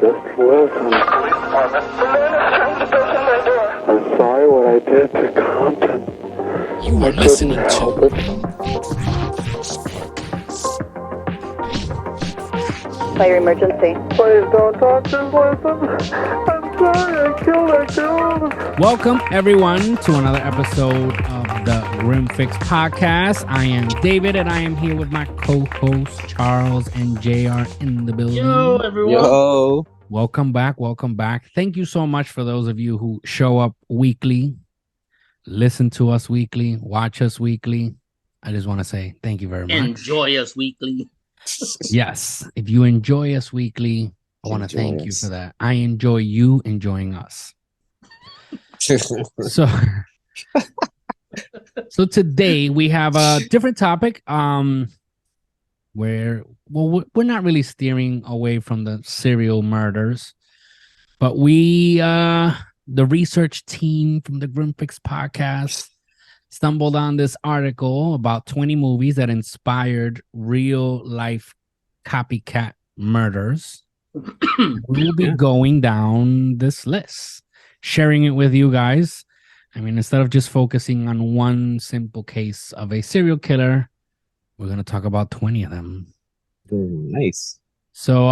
Just listen. I'm sorry what I did to Compton. You are listening to Fire emergency. Please don't talk, just listen. I'm sorry, I killed that dude. Welcome everyone to another episode of the Grim Fix podcast. I am David and I am here with my co-hosts Charles and JR in the building. Yo, everyone. Yo. Welcome back. Thank you so much for those of you who show up weekly, listen to us weekly, watch us weekly. I just want to say thank you very much. Enjoy us weekly. Yes, if you enjoy us weekly, I want to thank you for that. I enjoy you enjoying us. So today we have a different topic where we're not really steering away from the serial murders, but we the research team from the Grim Fix podcast stumbled on this article about 20 movies that inspired real life copycat murders. We'll be going down this list, sharing it with you guys. I mean, instead of just focusing on one simple case of a serial killer, we're going to talk about 20 of them. Nice. So,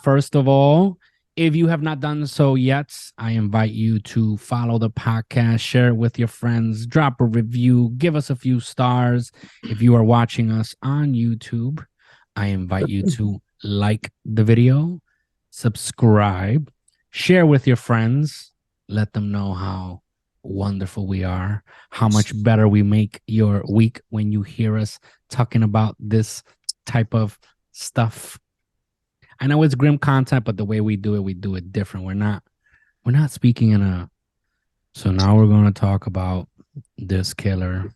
first of all, if you have not done so yet, I invite you to follow the podcast, share it with your friends, drop a review, give us a few stars. If you are watching us on YouTube, I invite you to like the video, subscribe, share with your friends, let them know how wonderful we are, how much better we make your week when you hear us talking about this type of stuff. I know it's grim content, but the way we do it different. We're not speaking in a. So now we're going to talk about this killer.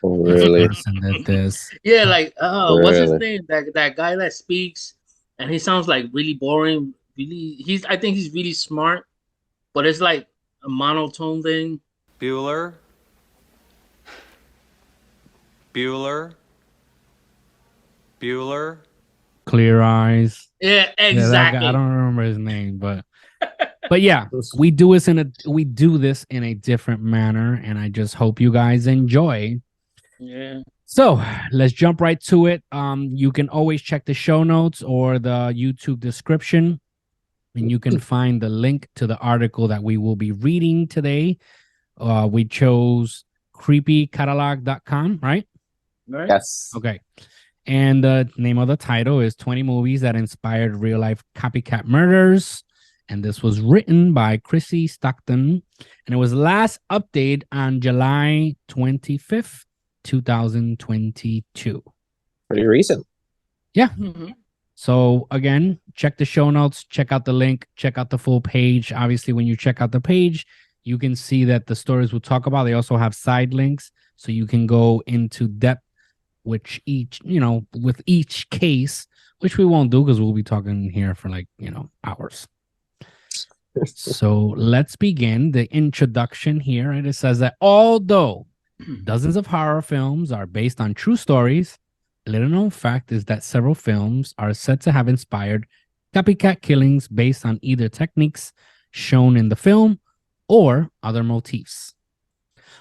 Oh, really? This person did this. Yeah, like what's his Really? name? That guy that speaks and he sounds like really boring. I think he's really smart, but it's like a monotone thing. Bueller. Clear eyes. Yeah, Yeah, exactly. I don't remember his name, but yeah, we do this in a different manner, and I just hope you guys enjoy. Yeah. So let's jump right to it. You can always check the show notes or the YouTube description, and you can find the link to the article that we will be reading today. We chose creepycatalog.com, right? Right? Yes. Okay. And the name of the title is 20 Movies That Inspired Real Life Copycat Murders. And this was written by Chrissy Stockton. And it was last updated on July 25th, 2022. Pretty recent. Yeah. Mm-hmm. So again, check the show notes, check out the link, check out the full page. Obviously, when you check out the page, you can see that the stories we'll talk about, they also have side links. So you can go into depth with each case, which we won't do because we'll be talking here for hours. So let's begin the introduction here. And it says that although dozens of horror films are based on true stories, a little known fact is that several films are said to have inspired copycat killings based on either techniques shown in the film or other motifs.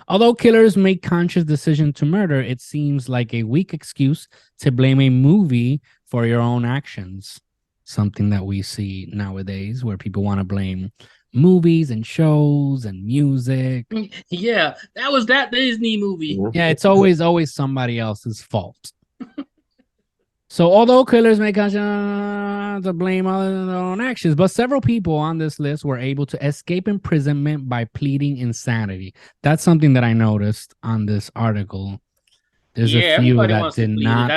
Although killers make conscious decision to murder, it seems like a weak excuse to blame a movie for your own actions. Something that we see nowadays where people want to blame movies and shows and music. Yeah, that was that Disney movie. Yeah, it's always somebody else's fault. So although killers may to blame on their own actions, but several people on this list were able to escape imprisonment by pleading insanity. That's something that I noticed on this article. There's a few everybody that wants to did plead. not.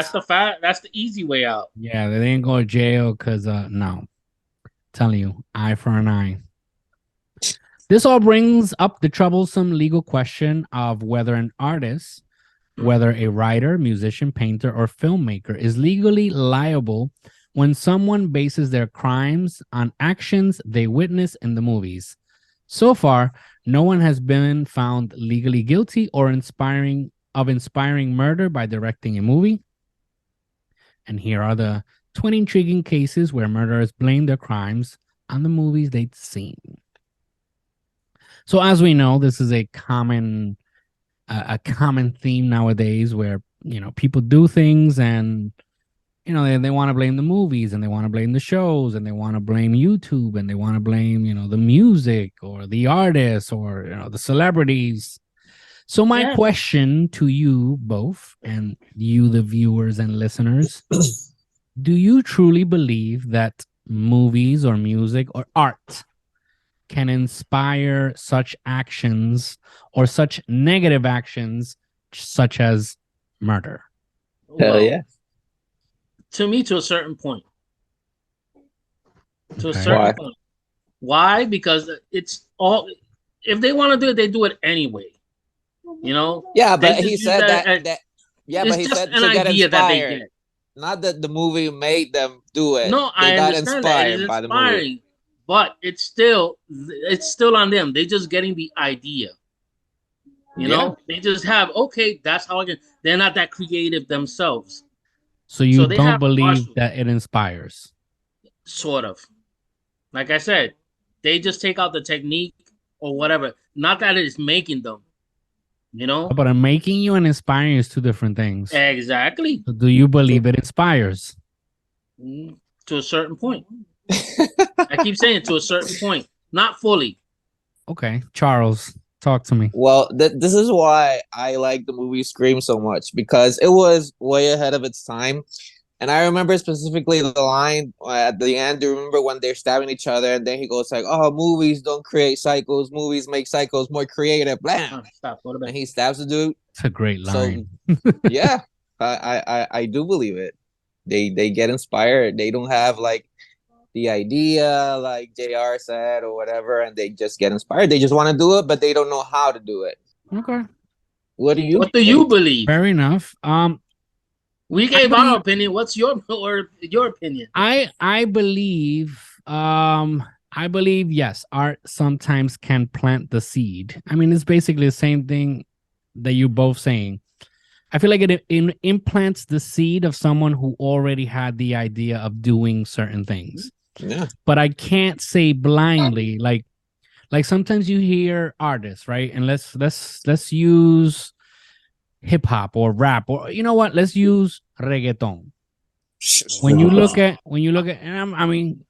That's the easy way out. Yeah, they didn't go to jail because no. Telling you, eye for an eye. This all brings up the troublesome legal question of whether an artist, whether a writer, musician, painter, or filmmaker is legally liable when someone bases their crimes on actions they witness in the movies. So far, no one has been found legally guilty or inspiring murder by directing a movie. And here are the 20 intriguing cases where murderers blame their crimes on the movies they'd seen. So as we know, this is a common theme nowadays where, people do things and, they want to blame the movies and they want to blame the shows and they want to blame YouTube and they want to blame, the music or the artists or, the celebrities. So my question to you both and you, the viewers and listeners, do you truly believe that movies or music or art can inspire such actions or such negative actions such as murder? Hell yeah. To me, to a certain point. To a certain point. Why? Because it's all, if they want to do it, they do it anyway. Yeah, but he said that but he said to get inspired. Not that the movie made them do it. No, I understand that. It is inspiring, but it's still on them. They're just getting the idea. They just have, okay, that's how I can. They're not that creative themselves. So you don't believe that it inspires? Sort of. Like I said, they just take out the technique or whatever. Not that it is making them. But making you and inspiring is two different things. Exactly. So do you believe it inspires? To a certain point. I keep saying to a certain point. Not fully. Okay. Charles, talk to me. Well, this is why I like the movie Scream so much, because it was way ahead of its time. And I remember specifically the line at the end. Do you remember when they're stabbing each other and then he goes like, "Oh, movies don't create psychos. Movies make psychos more creative." Blam! And he stabs the dude. It's a great line. So, yeah, I do believe it. They get inspired. They don't have like the idea like JR said or whatever, and they just get inspired. They just want to do it, but they don't know how to do it. Okay. What do you believe? Fair enough. We gave our opinion. What's your opinion? I believe yes, art sometimes can plant the seed. I mean, it's basically the same thing that you're both saying. I feel like it implants the seed of someone who already had the idea of doing certain things. Yeah. But I can't say blindly, like sometimes you hear artists, right? And let's use hip hop or rap, or let's use reggaeton. When you look at, and I mean,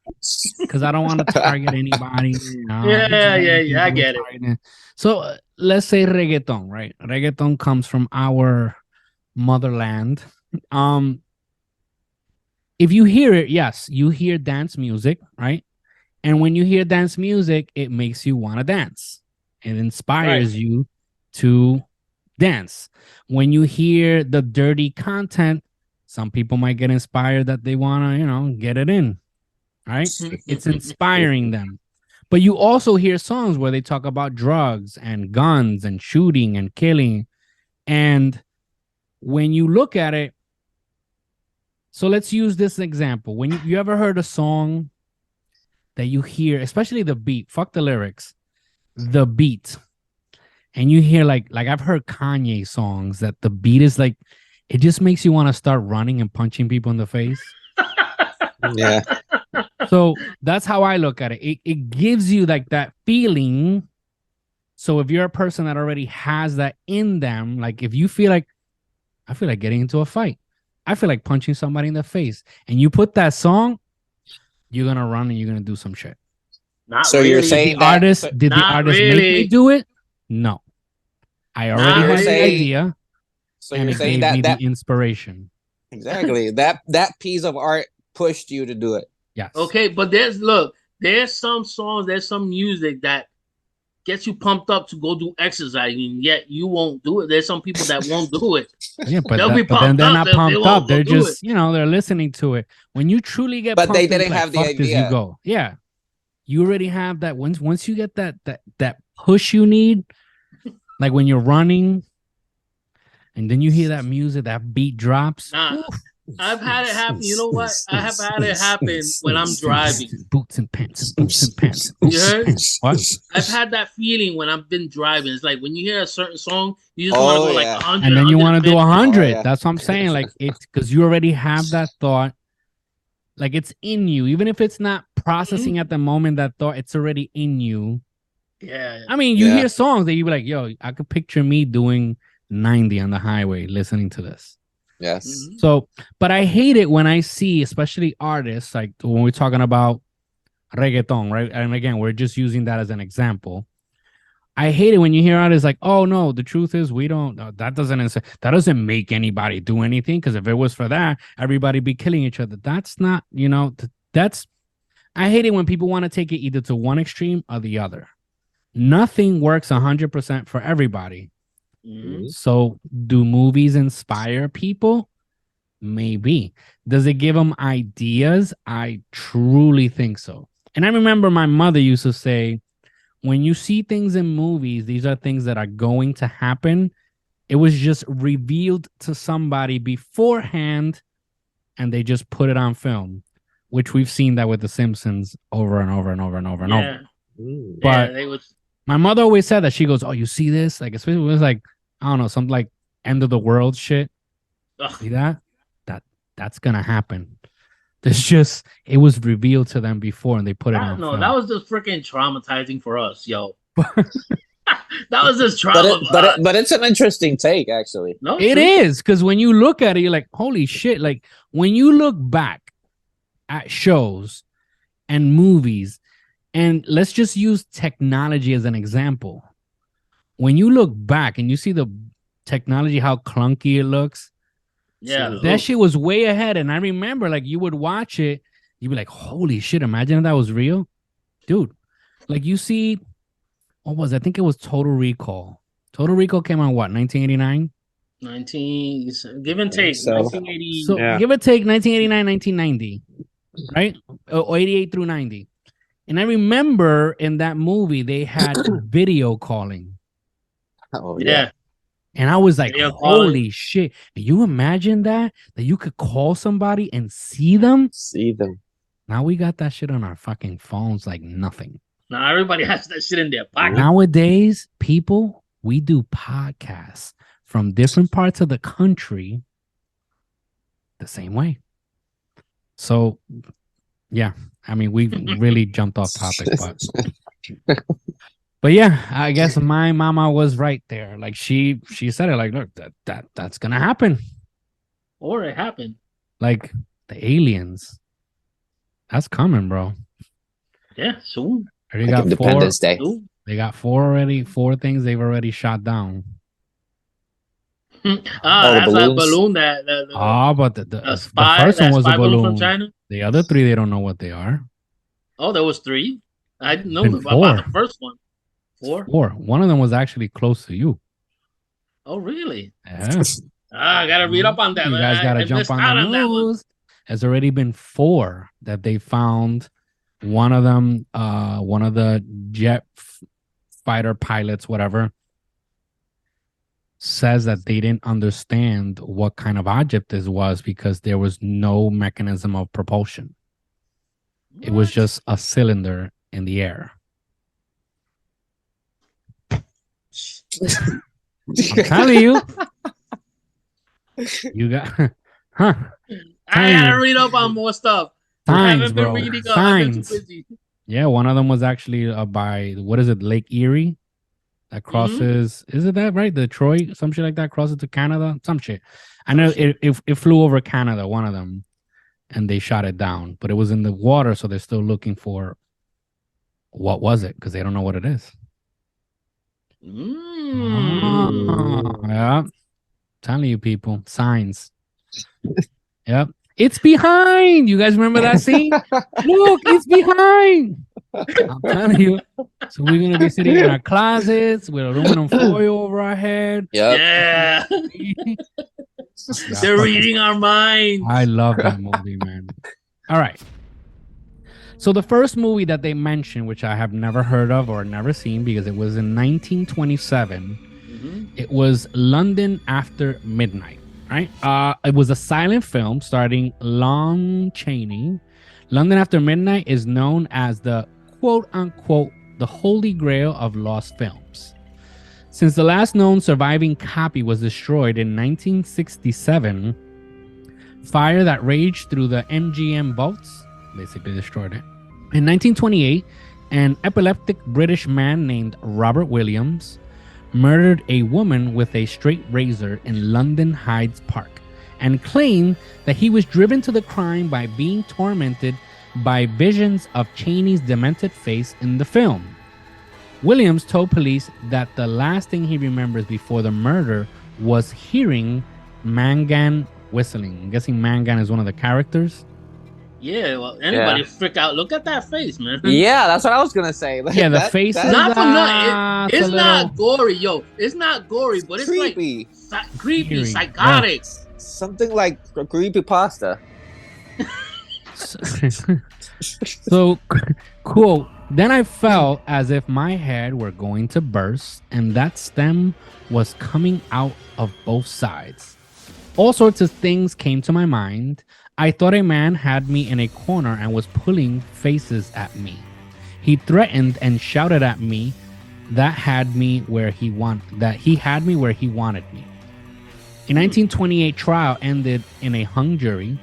because I don't want to target anybody. I get it. So let's say reggaeton, right? Reggaeton comes from our motherland. If you hear it, yes, you hear dance music, right? And when you hear dance music, it makes you want to dance. It inspires you to dance. When you hear the dirty content, some people might get inspired that they want to, get it in, right? It's inspiring them. But you also hear songs where they talk about drugs and guns and shooting and killing. And when you look at it, so let's use this example. When you ever heard a song that you hear, especially the beat, fuck the lyrics, the beat, and you hear like I've heard Kanye songs that the beat is like, it just makes you want to start running and punching people in the face. Yeah. So that's how I look at it. It gives you like that feeling. So if you're a person that already has that in them, like if you feel like, I feel like getting into a fight, I feel like punching somebody in the face, and you put that song, you're gonna run and you're gonna do some shit. You're saying did the artist make me do it? No, I already had the idea. So and you're it saying gave me that the inspiration. Exactly. that piece of art pushed you to do it. Yes. Okay, but there's some songs, there's some music that gets you pumped up to go do exercising, yet you won't do it. There's some people that won't do it. Yeah, but then they're not pumped up. They're just, they're listening to it. When you truly get pumped, they didn't have the idea. You go. Yeah. You already have that. Once you get that push you need, like when you're running, and then you hear that music, that beat drops. I've had it happen. You know what? I have had it happen when I'm driving. Boots and pants. You heard? What? I've had that feeling when I've been driving. It's like when you hear a certain song, you just want to go like 100. And then you want to do 100. That's what I'm saying. Like it's because you already have that thought Like it's in you, even if it's not processing at the moment that thought, it's already in you. Yeah. I mean, you hear songs that you be like, yo, I could picture me doing 90 on the highway listening to this. Yes. So, but I hate it when I see, especially artists, like when we're talking about reggaeton, right? And again, we're just using that as an example. I hate it when you hear artists like, oh no, the truth is we don't, that doesn't make anybody do anything, because if it was for that, everybody be killing each other. That's not, I hate it when people want to take it either to one extreme or the other. Nothing works 100% for everybody. So do movies inspire people? Maybe. Does it give them ideas? I truly think so. And I remember my mother used to say, when you see things in movies, these are things that are going to happen. It was just revealed to somebody beforehand, and they just put it on film, which we've seen that with The Simpsons over and over and over and over and over. But my mother always said that. She goes, oh, you see this? Like, especially when it was like, I don't know, some like end of the world shit. See that? That's gonna happen. It's just, it was revealed to them before, and they put it on. No, that was just freaking traumatizing for us, yo. That was just trauma. But it's an interesting take, actually. No, it is, because when you look at it, you're like, holy shit! Like when you look back at shows and movies, and let's just use technology as an example. When you look back and you see the technology, how clunky it looks. Yeah, that shit was way ahead. And I remember, like, you would watch it, you'd be like, holy shit, imagine if that was real. Dude, like, you see, what was it? I think it was Total Recall. Total Recall came out, what, 1989? Give and take, 1980. So, give or take 1989, 1990, right? Or 88 through 90. And I remember in that movie, they had video calling. Oh, yeah. And I was like, holy shit. Do you imagine that you could call somebody and see them? Now we got that shit on our fucking phones like nothing. Now everybody has that shit in their pocket. Nowadays, people, we do podcasts from different parts of the country the same way. So, yeah. I mean, we really jumped off topic, but yeah, I guess my mama was right there. Like she said it, like, look, that's gonna happen. Or it happened. Like the aliens. That's coming, bro. Yeah, soon. They got Independence Day. They got four things they've already shot down. That's that balloon that but the first one was a balloon from China. The other three, they don't know what they are. Oh, there was 3. I didn't know about the first one. 4. One of them was actually close to you. Oh, really? Yeah. I gotta read up on that. You guys gotta jump on the news. There's already been 4 that they found. One of them, one of the jet fighter pilots, whatever, says that they didn't understand what kind of object this was because there was no mechanism of propulsion. What? It was just a cylinder in the air. I'm telling you. You got, huh? I gotta read up on more stuff. Signs, bro. Signs. Yeah, one of them was actually by, what is it, Lake Erie? That crosses, is it that, right? Detroit, some shit like that, crosses to Canada, some shit. I know it flew over Canada, one of them, and they shot it down. But it was in the water, so they're still looking for what was it, because they don't know what it is. Yeah. Telling you people, signs. Yep. It's behind. You guys remember that scene? Look, it's behind. I'm telling you. So we're gonna be sitting in our closets with aluminum foil over our head. Yep. Yeah. They're reading our minds. I love that movie, man. All right. So the first movie that they mentioned, which I have never heard of or never seen because it was in 1927, it was London After Midnight, right? It was a silent film starring Lon Chaney. London After Midnight is known as the quote-unquote the holy grail of lost films. Since the last known surviving copy was destroyed in 1967, fire that raged through the MGM vaults basically destroyed it. In 1928, an epileptic British man named Robert Williams murdered a woman with a straight razor in London Hyde Park and claimed that he was driven to the crime by being tormented by visions of Chaney's demented face in the film. Williams told police that the last thing he remembers before the murder was hearing Mangan whistling. I'm guessing Mangan is one of the characters. Yeah, well, anybody freak out. Look at that face, man. Yeah, that's what I was gonna say. Like, yeah, the face is not for nothing. It's not gory, yo. It's not gory, but it's creepy. Like creepy, psychotic. Yeah. Something like a creepy pasta. So, quote, then I felt as if my head were going to burst and that stem was coming out of both sides. All sorts of things came to my mind. I thought a man had me in a corner and was pulling faces at me. He threatened and shouted at me that he had me where he wanted me. A 1928 trial ended in a hung jury.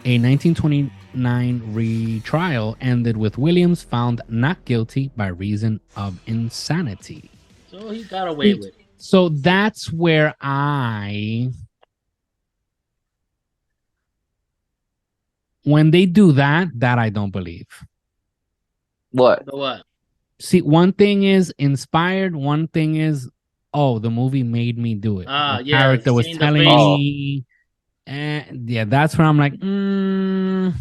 A 1929 retrial ended with Williams found not guilty by reason of insanity. So he got away with it. So that's where when they do that I don't believe. What? See, one thing is inspired, one thing is, oh, the movie made me do it. The character was telling me. And yeah, that's where I'm like, I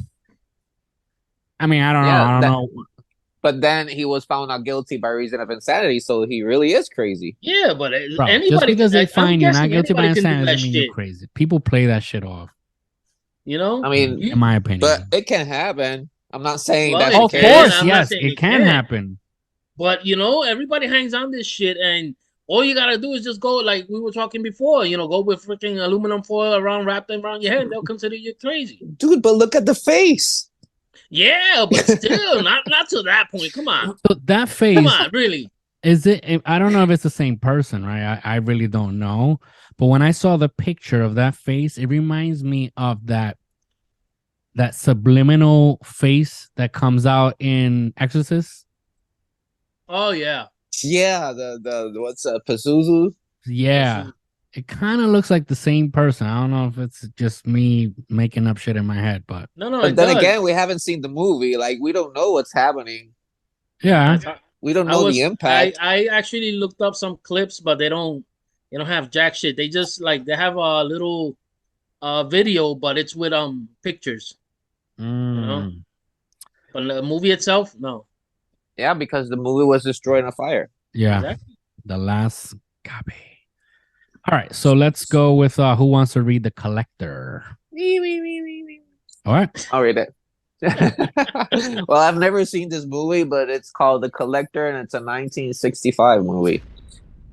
mean, I don't know. But then he was found not guilty by reason of insanity, so he really is crazy. Yeah, but bro, anybody, just because they find you not guilty by insanity doesn't mean you're crazy. People play that shit off. You know? I mean, in my opinion. But it can happen. I'm not saying that. Of course, yes, it can happen. But, you know, everybody hangs on this shit, and all you gotta do is just go, like we were talking before, you know, go with freaking aluminum foil wrapped around your head. They'll consider you crazy. Dude, but look at the face. Yeah, but still, not to that point. Come on. So that face. Come on, really. Is it? I don't know if it's the same person, right? I really don't know. But when I saw the picture of that face, it reminds me of that subliminal face that comes out in Exorcist. Oh yeah. Yeah, the what's Pazuzu? Yeah. It kind of looks like the same person. I don't know if it's just me making up shit in my head, but no. But then again, we haven't seen the movie. Like, we don't know what's happening. Yeah, we don't know the impact. I actually looked up some clips, but they don't have jack shit. They just they have a little video, but it's with pictures. You know? But the movie itself, no. Yeah, because the movie was destroyed in a fire. Yeah, exactly. The last copy. All right, so let's go with who wants to read The Collector? Me. All right. I'll read it. Well, I've never seen this movie, but it's called The Collector, and it's a 1965 movie.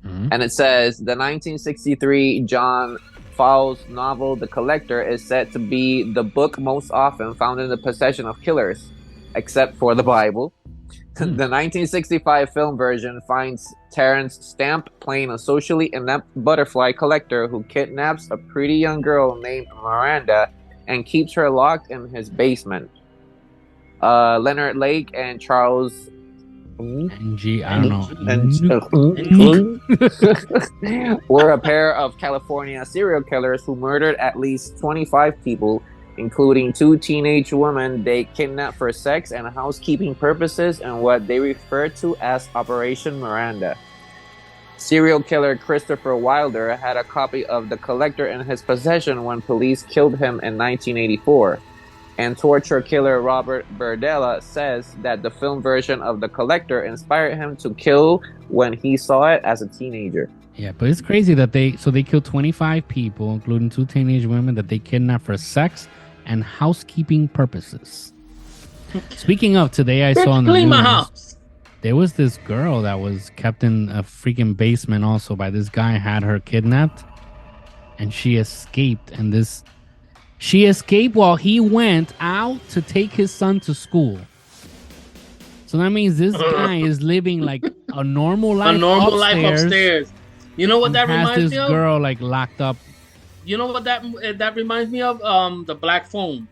Mm-hmm. And it says, the 1963 John Fowles novel, The Collector, is said to be the book most often found in the possession of killers, except for the Bible. The 1965 film version finds Terrence Stamp playing a socially inept butterfly collector who kidnaps a pretty young girl named Miranda and keeps her locked in his basement. Leonard Lake and Charles were a pair of California serial killers who murdered at least 25 people, including 2 teenage women they kidnapped for sex and housekeeping purposes in what they refer to as Operation Miranda. Serial killer Christopher Wilder had a copy of The Collector in his possession when police killed him in 1984. And torture killer Robert Berdella says that the film version of The Collector inspired him to kill when he saw it as a teenager. Yeah, but it's crazy that they killed 25 people, including 2 teenage women that they kidnapped for sex and housekeeping purposes. Speaking of, today I saw in the news, my house. There was this girl that was kept in a freaking basement also by this guy, had her kidnapped, and she escaped. And she escaped while he went out to take his son to school. So that means this guy is living like a normal life. Life upstairs. You know what that reminds me of? This girl like locked up. You know what that reminds me of? The Black Phone.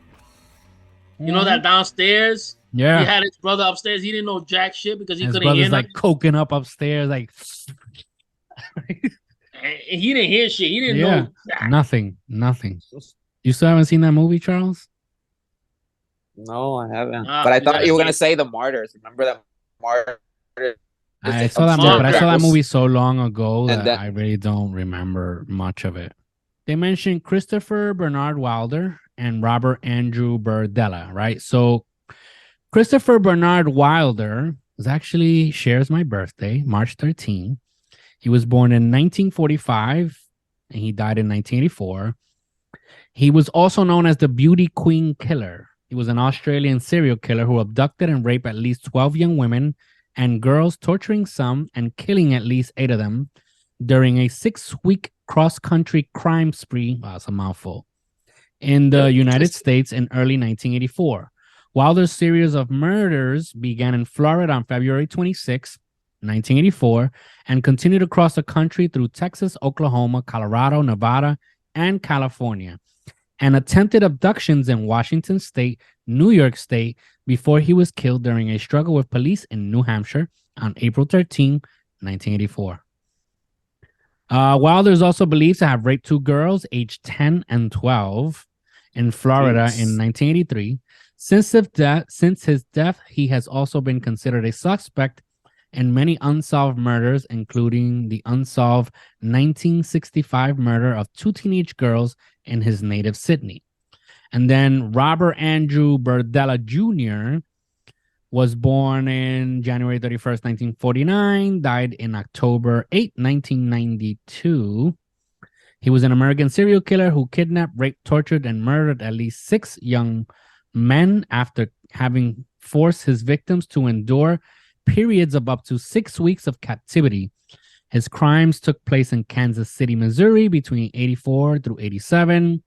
You know that downstairs? Yeah. He had his brother upstairs. He didn't know jack shit because he his couldn't hear brother's like coking up upstairs, like he didn't hear shit. He didn't know nothing. You still haven't seen that movie, Charles? No, I haven't. But I thought you were gonna say The Martyrs. Remember that Martyrs? I saw that movie, but I saw that movie so long ago that I really don't remember much of it. They mentioned Christopher Bernard Wilder and Robert Andrew Berdella, right? So Christopher Bernard Wilder actually shares my birthday, March 13. He was born in 1945 and he died in 1984. He was also known as the Beauty Queen Killer. He was an Australian serial killer who abducted and raped at least 12 young women and girls, torturing some and killing at least 8 of them during a 6-week cross-country crime spree. Wow, that's a mouthful. In the United States in early 1984. Wilder's series of murders began in Florida on February 26, 1984, and continued across the country through Texas, Oklahoma, Colorado, Nevada, and California, and attempted abductions in Washington State, New York State, before he was killed during a struggle with police in New Hampshire on April 13, 1984. Wilder is also believed to have raped 2 girls aged 10 and 12 in Florida in 1983. Since his death, he has also been considered a suspect in many unsolved murders, including the unsolved 1965 murder of 2 teenage girls in his native Sydney. And then Robert Andrew Berdella Jr. was born in January 31st, 1949, died in October 8, 1992. He was an American serial killer who kidnapped, raped, tortured, and murdered at least 6 young men after having forced his victims to endure periods of up to 6 weeks of captivity. His crimes took place in Kansas City, Missouri between 84 through 87,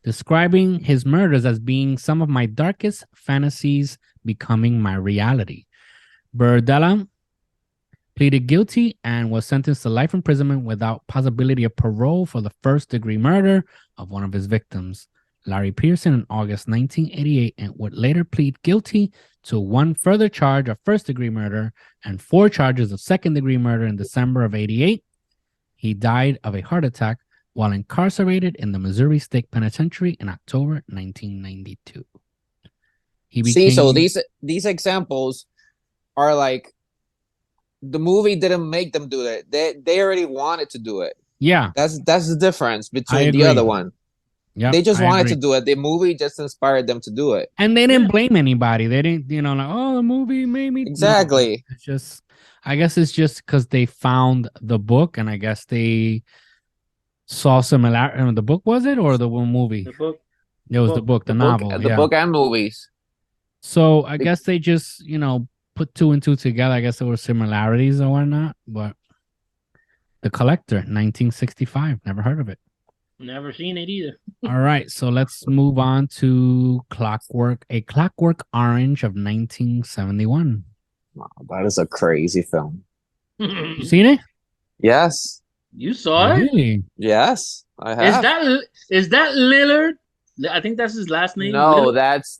describing his murders as being some of my darkest fantasies becoming my reality. Berdella pleaded guilty and was sentenced to life imprisonment without possibility of parole for the first-degree murder of one of his victims, Larry Pearson, in August 1988, and would later plead guilty to 1 further charge of first-degree murder and 4 charges of second-degree murder in December of 88. He died of a heart attack while incarcerated in the Missouri State Penitentiary in October 1992. So these examples are like the movie didn't make them do it. They already wanted to do it. Yeah, that's the difference between the other one. Yeah, they just wanted to do it. The movie just inspired them to do it, and they didn't blame anybody. They didn't, like, oh, the movie made me. Exactly. No, it's just, I guess it's just because they found the book, and I guess they saw similar. The book, was it, or the movie? The book. It was the book, the novel, the book and movies. So I guess they just, put 2 and 2 together. I guess there were similarities or whatnot. But The Collector, 1965. Never heard of it. Never seen it either. All right, so let's move on to Clockwork Orange of 1971. Wow, that is a crazy film. You seen it? Yes. You saw it? Really? Yes, I have. Is that Leonard? I think that's his last name. No, Leonard? that's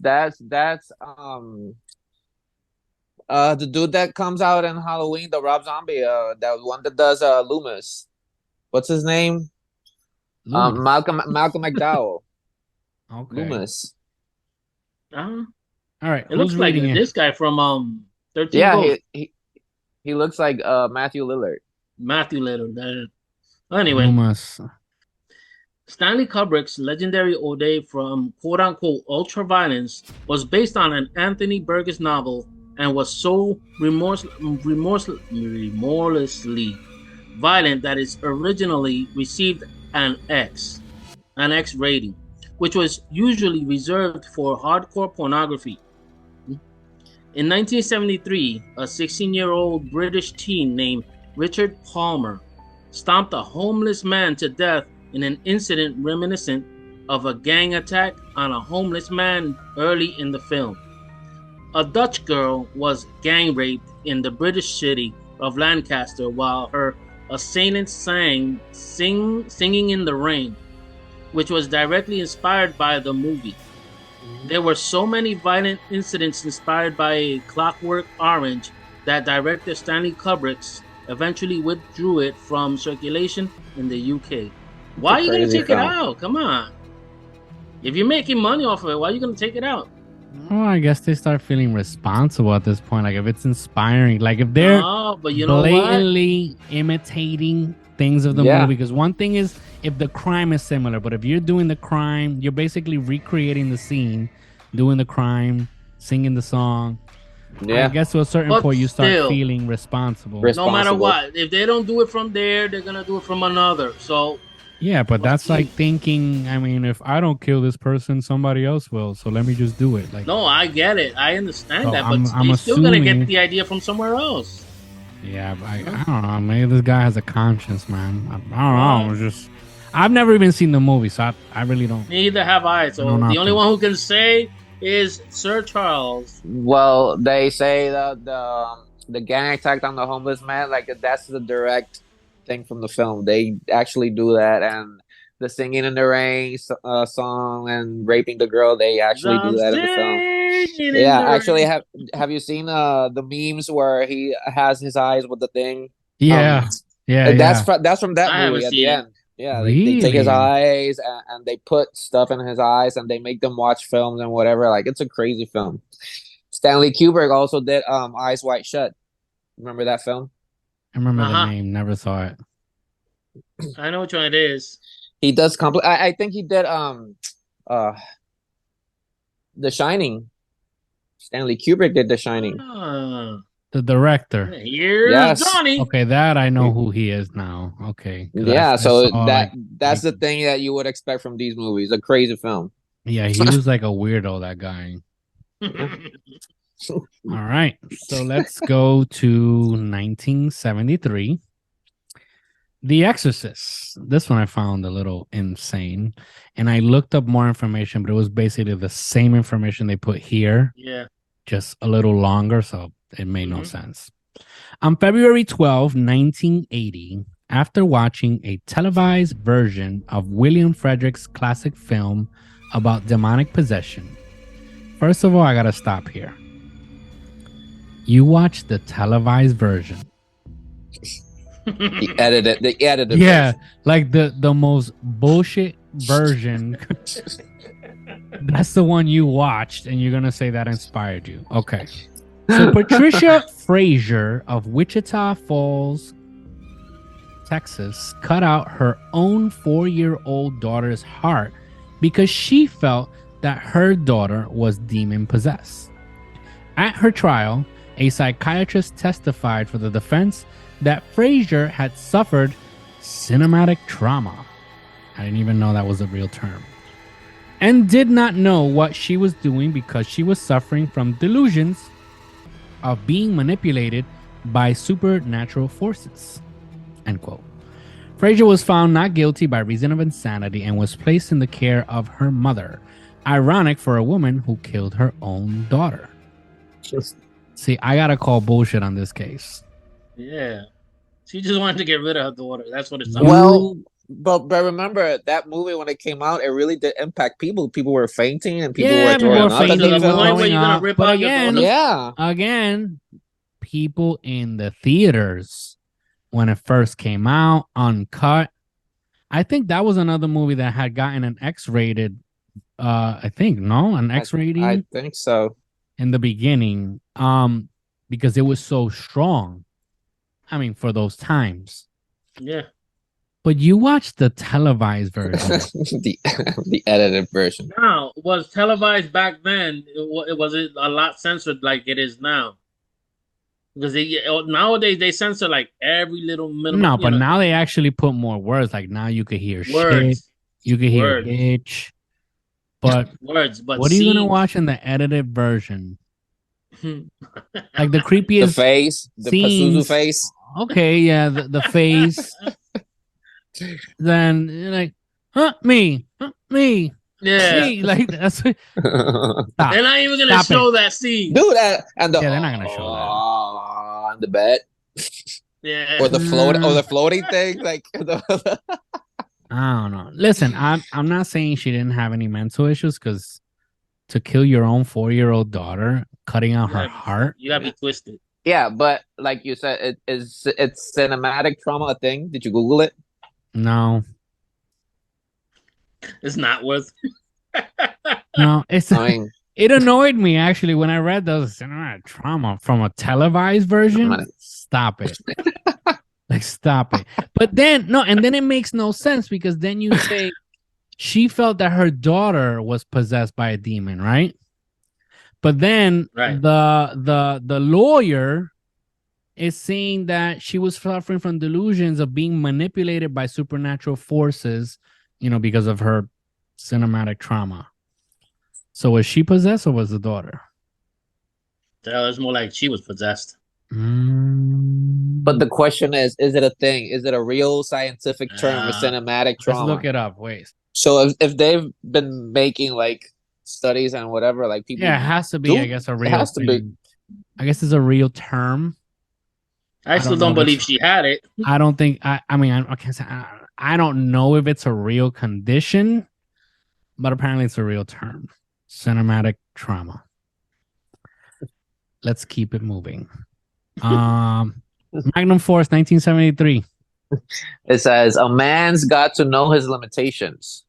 the dude that comes out in Halloween, the Rob Zombie, that one that does Loomis. What's his name? Malcolm McDowell. Okay. Loomis. All right. It looks like this guy from 13 Yeah, Ghosts. he looks like Matthew Lillard. Anyway, Loomis. Stanley Kubrick's legendary ode from quote-unquote ultra-violence was based on an Anthony Burgess novel and was so remorselessly violent that it originally received an X rating, which was usually reserved for hardcore pornography. In 1973, a 16-year-old British teen named Richard Palmer stomped a homeless man to death in an incident reminiscent of a gang attack on a homeless man early in the film. A Dutch girl was gang raped in the British city of Lancaster while her assailant singing in the rain. which was directly inspired by the movie. There were so many violent incidents inspired by Clockwork Orange that director Stanley Kubrick eventually withdrew it from circulation in the UK. Why are you going to take it out? Come on. If you're making money off of it, why are you going to take it out? Oh, I guess they start feeling responsible at this point. Like if it's inspiring, like if they're but you know blatantly imitating things of the movie. Because one thing is if the crime is similar, but if you're doing the crime, you're basically recreating the scene, doing the crime, singing the song. Yeah, I guess to a certain point you start feeling responsible. No matter what, if they don't do it from there, they're gonna do it from another. So. Yeah, but that's like thinking, I mean, if I don't kill this person, somebody else will. So let me just do it. Like, no, I get it. I understand that. But I'm still going to get the idea from somewhere else. Yeah, I don't know. Maybe this guy has a conscience, man. I don't know. I've never even seen the movie, so I really don't. Neither have I. So the only one who can say is Sir Charles. Well, they say that the gang attacked on the homeless man, like that's the direct thing from the film. They actually do that, and the singing in the rain song and raping the girl, they actually do that in the film. Yeah, actually, have you seen the memes where he has his eyes with the thing? Yeah, that's from that movie at the end. Yeah, they take his eyes and they put stuff in his eyes and they make them watch films and whatever. Like, it's a crazy film. Stanley Kubrick also did Eyes Wide Shut. Remember that film? I remember the name, never saw it. I know which one it is. He does I think he did The Shining. Stanley Kubrick did The Shining. The director. Here's Johnny. Okay, that I know who he is now. Okay. Yeah, that's the thing that you would expect from these movies. A crazy film. Yeah, he was like a weirdo, that guy. All right, so let's go to 1973. The Exorcist. This one I found a little insane, and I looked up more information, but it was basically the same information they put here. Yeah, just a little longer, so it made no sense. On February 12, 1980, after watching a televised version of William Friedrich's classic film about demonic possession. First of all, I gotta stop here. You watched the televised version. They edited yeah, version. Like the most bullshit version. That's the one you watched, and you're gonna say that inspired you. Okay. So Patricia Frazier of Wichita Falls, Texas, cut out her own 4-year-old daughter's heart because she felt that her daughter was demon possessed. At her trial, a psychiatrist testified for the defense that Frazier had suffered cinematic trauma. I didn't even know that was a real term. And did not know what she was doing because she was suffering from delusions of being manipulated by supernatural forces. End quote. Frazier was found not guilty by reason of insanity and was placed in the care of her mother. Ironic for a woman who killed her own daughter. See, I gotta call bullshit on this case. Yeah. She just wanted to get rid of her daughter. That's what it's But remember, that movie, when it came out, it really did impact people. People were fainting and people were throwing up. But again, people in the theaters, when it first came out, uncut. I think that was another movie that had gotten an X-rated, an X rating. I think so. In the beginning, because it was so strong. I mean, for those times. Yeah. But you watched the televised version. the edited version. Now, was televised back then, it was a lot censored like it is now. Because nowadays they censor like every little minimum. No, but now they actually put more words. Like now you could hear shit. You could hear bitch. But words. But what are you gonna watch in the edited version? Like the creepiest the face, the Pazuzu face. Okay, yeah, the face. Then you're like, me. Yeah, me. Like that's. Stop. They're not even gonna show that scene. Do that, and they're not gonna show that on the bed. Yeah, or the floating thing, like. I don't know. Listen, I'm not saying she didn't have any mental issues, because to kill your own 4-year-old daughter, cutting out her heart, you gotta be twisted. Yeah, but like you said, it's cinematic trauma a thing? Did you Google it? No. It's not worth. No, it's. I mean, it annoyed me actually when I read those cinematic trauma from a televised version. Stop it. Like, stop it. But then and then it makes no sense, because then you say she felt that her daughter was possessed by a demon, right? But then the lawyer is saying that she was suffering from delusions of being manipulated by supernatural forces, because of her cinematic trauma. So was she possessed, or was the daughter? It's more like she was possessed. But the question is it a thing? Is it a real scientific term for cinematic trauma? Let's look it up. Wait. So if they've been making like studies and whatever, like people, it has to be. I guess a real. It has to be. I guess it's a real term. I still don't believe she had it. I don't think. I mean, I can't say. I don't know if it's a real condition, but apparently it's a real term. Cinematic trauma. Let's keep it moving. Magnum FOrce, 1973. It says a man's got to know his limitations.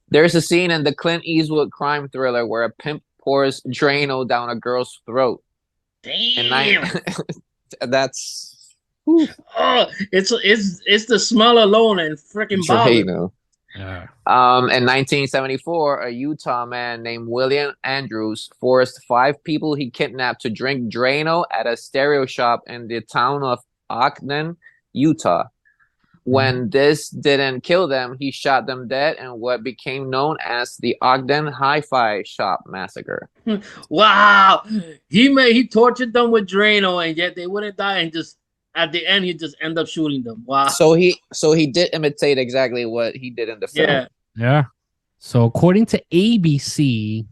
There's a scene in the Clint Eastwood crime thriller where a pimp pours Drano down a girl's throat. Damn. That's. Oh, it's the smell alone and freaking bother. Yeah. In 1974, a Utah man named William Andrews forced 5 people he kidnapped to drink Drano at a stereo shop in the town of Ogden, Utah. When this didn't kill them, he shot them dead in what became known as the Ogden Hi-Fi Shop Massacre. Wow. He tortured them with Drano, and yet they wouldn't die, and just at the end he just ended up shooting them. Wow. So he did imitate exactly what he did in the film. Yeah. So according to ABC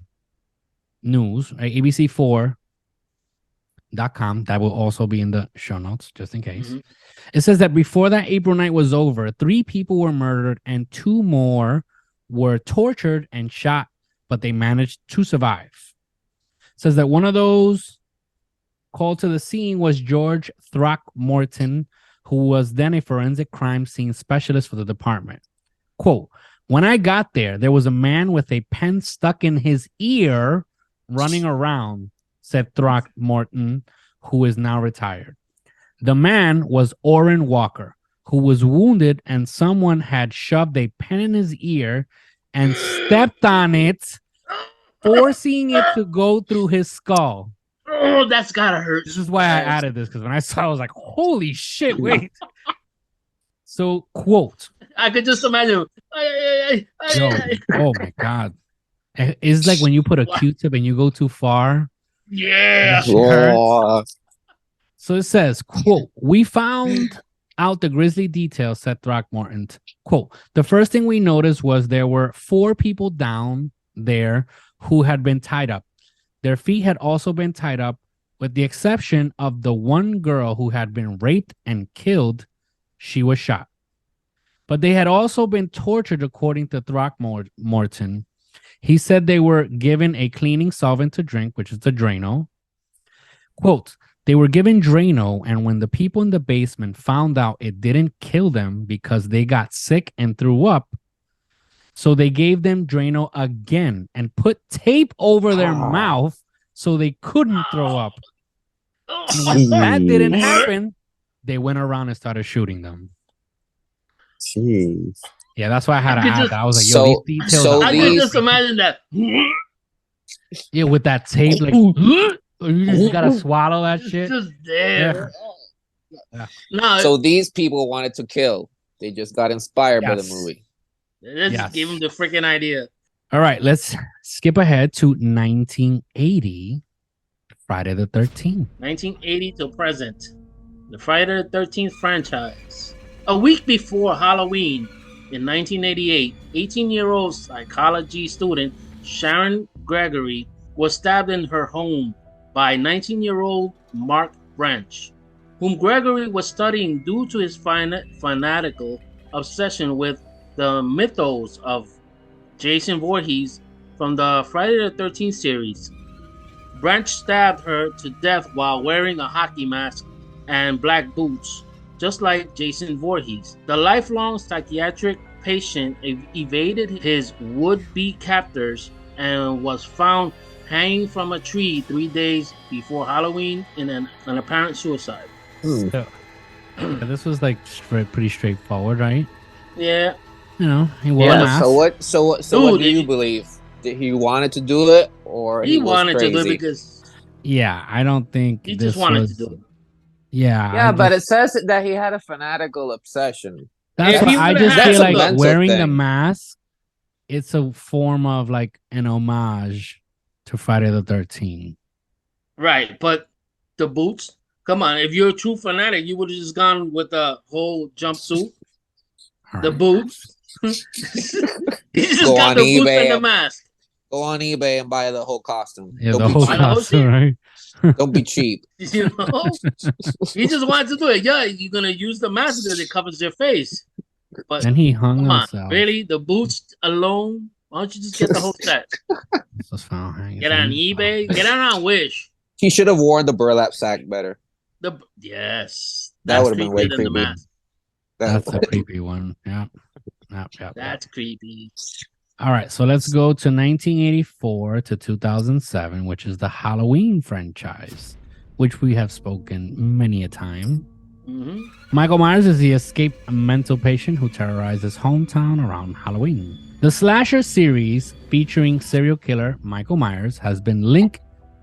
News, ABC4.com, that will also be in the show notes, just in case. It says that before that April night was over, 3 people were murdered and 2 more were tortured and shot, but they managed to survive. It says that one of those called to the scene was George Throckmorton, who was then a forensic crime scene specialist for the department. Quote, when I got there was a man with a pen stuck in his ear running around, said Throckmorton, who is now retired. The man was Orrin Walker, who was wounded, and someone had shoved a pen in his ear and stepped on it, forcing it to go through his skull. Oh, that's gotta hurt. This is why I added this, because when I saw it, I was like, holy shit, wait. So, quote. I could just imagine. Oh, my God. It's like when you put a Q-tip and you go too far. Yeah. So it says, quote, we found out the grisly details, said Throckmorton. Quote, the first thing we noticed was there were 4 people down there who had been tied up. Their feet had also been tied up, with the exception of the one girl who had been raped and killed. She was shot. But they had also been tortured, according to Throckmorton. He said they were given a cleaning solvent to drink, which is the Drano. Quote, they were given Drano, and when the people in the basement found out, it didn't kill them because they got sick and threw up. So they gave them Drano again and put tape over their mouth so they couldn't throw up. And when that didn't happen, they went around and started shooting them. Jeez. Yeah, that's why I had to add that. I was like, yo, these details. I can just imagine that. Yeah, with that tape, like, you just gotta swallow that shit. Just there. Yeah. No, so these people wanted to kill. They just got inspired by the movie. Let's just give them the freaking idea. All right, let's skip ahead to 1980, Friday the 13th. 1980 to present. The Friday the 13th franchise. A week before Halloween in 1988, 18-year-old psychology student Sharon Gregory was stabbed in her home by 19-year-old Mark Branch, whom Gregory was studying due to his fanatical obsession with the mythos of Jason Voorhees from the Friday the 13th series. Branch stabbed her to death while wearing a hockey mask and black boots, just like Jason Voorhees. The lifelong psychiatric patient evaded his would-be captors and was found hanging from a tree 3 days before Halloween in an apparent suicide. So, this was like pretty straightforward, right? Yeah. You know, he wore a mask. So what do you believe? Did he wanted to do it, or he wanted was crazy? to do it because I don't think he just wanted to do it. Yeah, but it says that he had a fanatical obsession. That's what I just feel like wearing the mask. It's a form of like an homage to Friday the 13th. Right, but the boots. Come on, if you're a true fanatic, you would have just gone with the whole jumpsuit, the boots. You just got the boots and the mask. Go on eBay and buy the whole costume. Yeah, the whole costume, right? Don't be cheap. You know, he just wanted to do it. Yeah, you're gonna use the mask because it covers your face. But then he hung himself. Really, the boots alone? Why don't you just get the whole set? Get on eBay. Get on Wish. He should have worn the burlap sack better. Yes, that would have been way creepy. That's a creepy one. Yeah. That's creepy. All right, so let's go to 1984 to 2007, which is the Halloween franchise, which we have spoken many a time. Mm-hmm. Michael Myers is the escaped mental patient who terrorizes hometown around Halloween. The slasher series featuring serial killer Michael Myers has been linked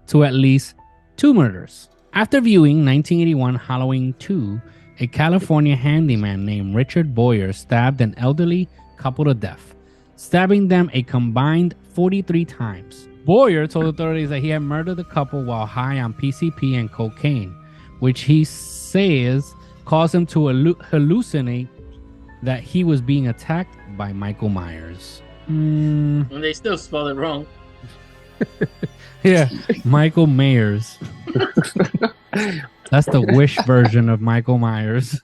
to at least 2 murders. After viewing 1981 Halloween 2, a California handyman named Richard Boyer stabbed an elderly couple to death, stabbing them a combined 43 times. Boyer told authorities that he had murdered the couple while high on PCP and cocaine, which he says caused him to hallucinate that he was being attacked by Michael Myers. And they still spelled it wrong. Yeah, Michael Myers. That's the Wish version of Michael Myers.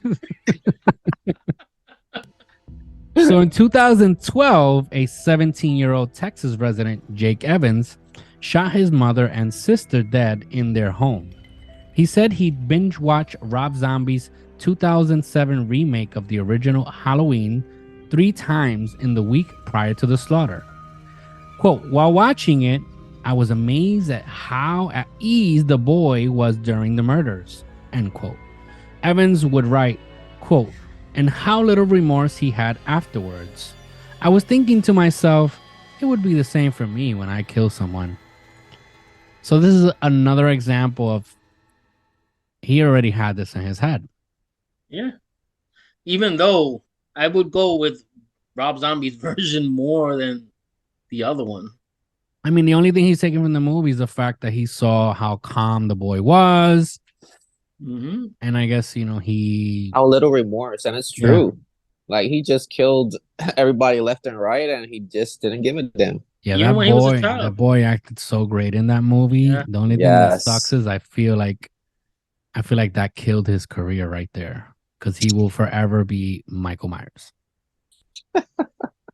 So in 2012, a 17-year-old Texas resident, Jake Evans, shot his mother and sister dead in their home. He said he'd binge watch Rob Zombie's 2007 remake of the original Halloween 3 times in the week prior to the slaughter. Quote, while watching it, I was amazed at how at ease the boy was during the murders, end quote. Evans would write, quote, and how little remorse he had afterwards. I was thinking to myself, it would be the same for me when I kill someone. So this is another example of he already had this in his head. Yeah. Even though I would go with Rob Zombie's version more than the other one. I mean, the only thing he's taking from the movie is the fact that he saw how calm the boy was. Mm-hmm. And I guess, you know, how little remorse. And it's true. Yeah. Like, he just killed everybody left and right, and he just didn't give a damn. Yeah, that boy acted so great in that movie. Yeah. The only thing that sucks is I feel like that killed his career right there, because he will forever be Michael Myers.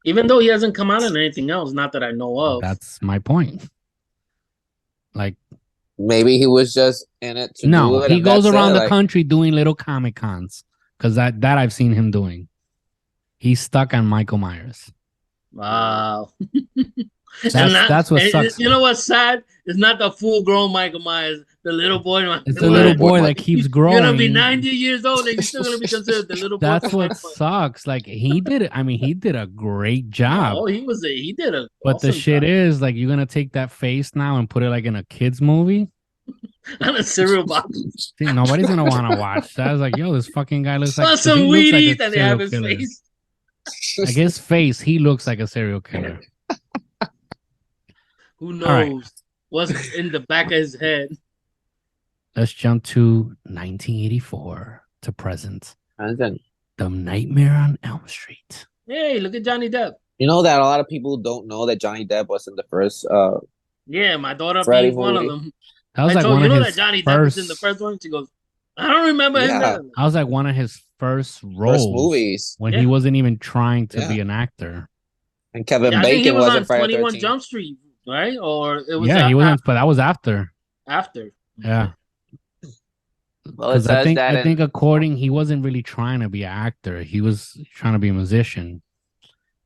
Even though he hasn't come out in anything else, not that I know of. That's my point. Like, maybe he was just in it to do it. He goes around the country doing little Comic Cons, because that I've seen him doing. He's stuck on Michael Myers. Wow. That's what sucks. You know what's sad? It's not the full-grown Michael Myers, the little boy. It's the little boy that keeps growing. You're gonna be 90 years old, and you're still gonna be considered the little boy. That's what sucks. Like, he did it. I mean, he did a great job. Oh, he did a. But awesome the shit job. Is like, you're gonna take that face now and put it like in a kids movie. On a cereal box. See, nobody's gonna want to watch that. I was like, yo, this fucking guy looks like some Wheaties, and they have his face. Like, his face, he looks like a serial killer. Who knows what's in the back of his head? Let's jump to 1984 to present. The Nightmare on Elm Street. Hey, look at Johnny Depp. You know that a lot of people don't know that Johnny Depp was in the first. Yeah, my daughter Freddy being one movie. of them. That was I like told one you of know his that Johnny first... Depp was in the first one. She goes, I don't remember him. That was like one of his first roles. First movies. When he wasn't even trying to be an actor. And Kevin I Bacon think he was on Friday 21 13. Jump Street, right? Or it was he wasn't, but that was after. After. Yeah. Well, it says I think according, he wasn't really trying to be an actor. He was trying to be a musician.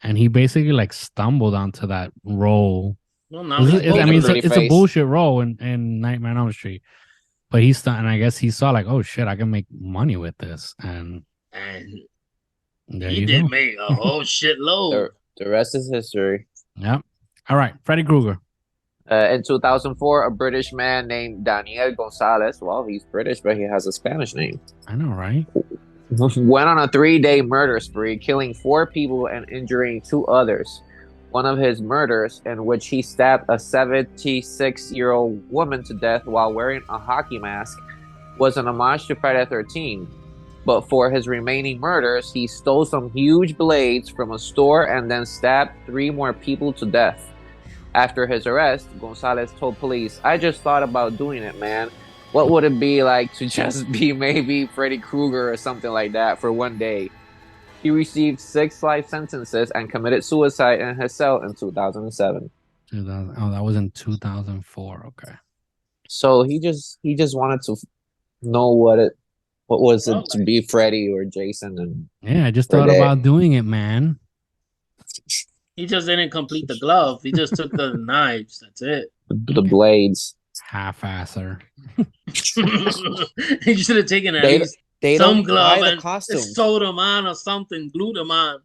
And he basically like stumbled onto that role. Well, no, it's a bullshit role in Nightmare on Elm Street. But and I guess he saw like, oh shit, I can make money with this. And he did make a whole shitload. The rest is history. Yep. All right, Freddy Krueger. In 2004, a British man named Daniel Gonzalez, well, he's British, but he has a Spanish name. I know, right? Went on a 3-day murder spree, killing 4 people and injuring 2 others. One of his murders, in which he stabbed a 76-year-old woman to death while wearing a hockey mask, was an homage to Friday the 13th. But for his remaining murders, he stole some huge blades from a store and then stabbed 3 more people to death. After his arrest, Gonzalez told police, "I just thought about doing it, man. What would it be like to just be maybe Freddy Krueger or something like that for one day?" He received 6 life sentences and committed suicide in his cell in 2007. Oh, that was in 2004. Okay. So he just wanted to know what was it to be Freddy or Jason, and I just thought about doing it, man. He just didn't complete the glove. He just took the knives. That's it. The blades. Half-asser. He should have taken at least some glove and sewed them on or something, glued them on.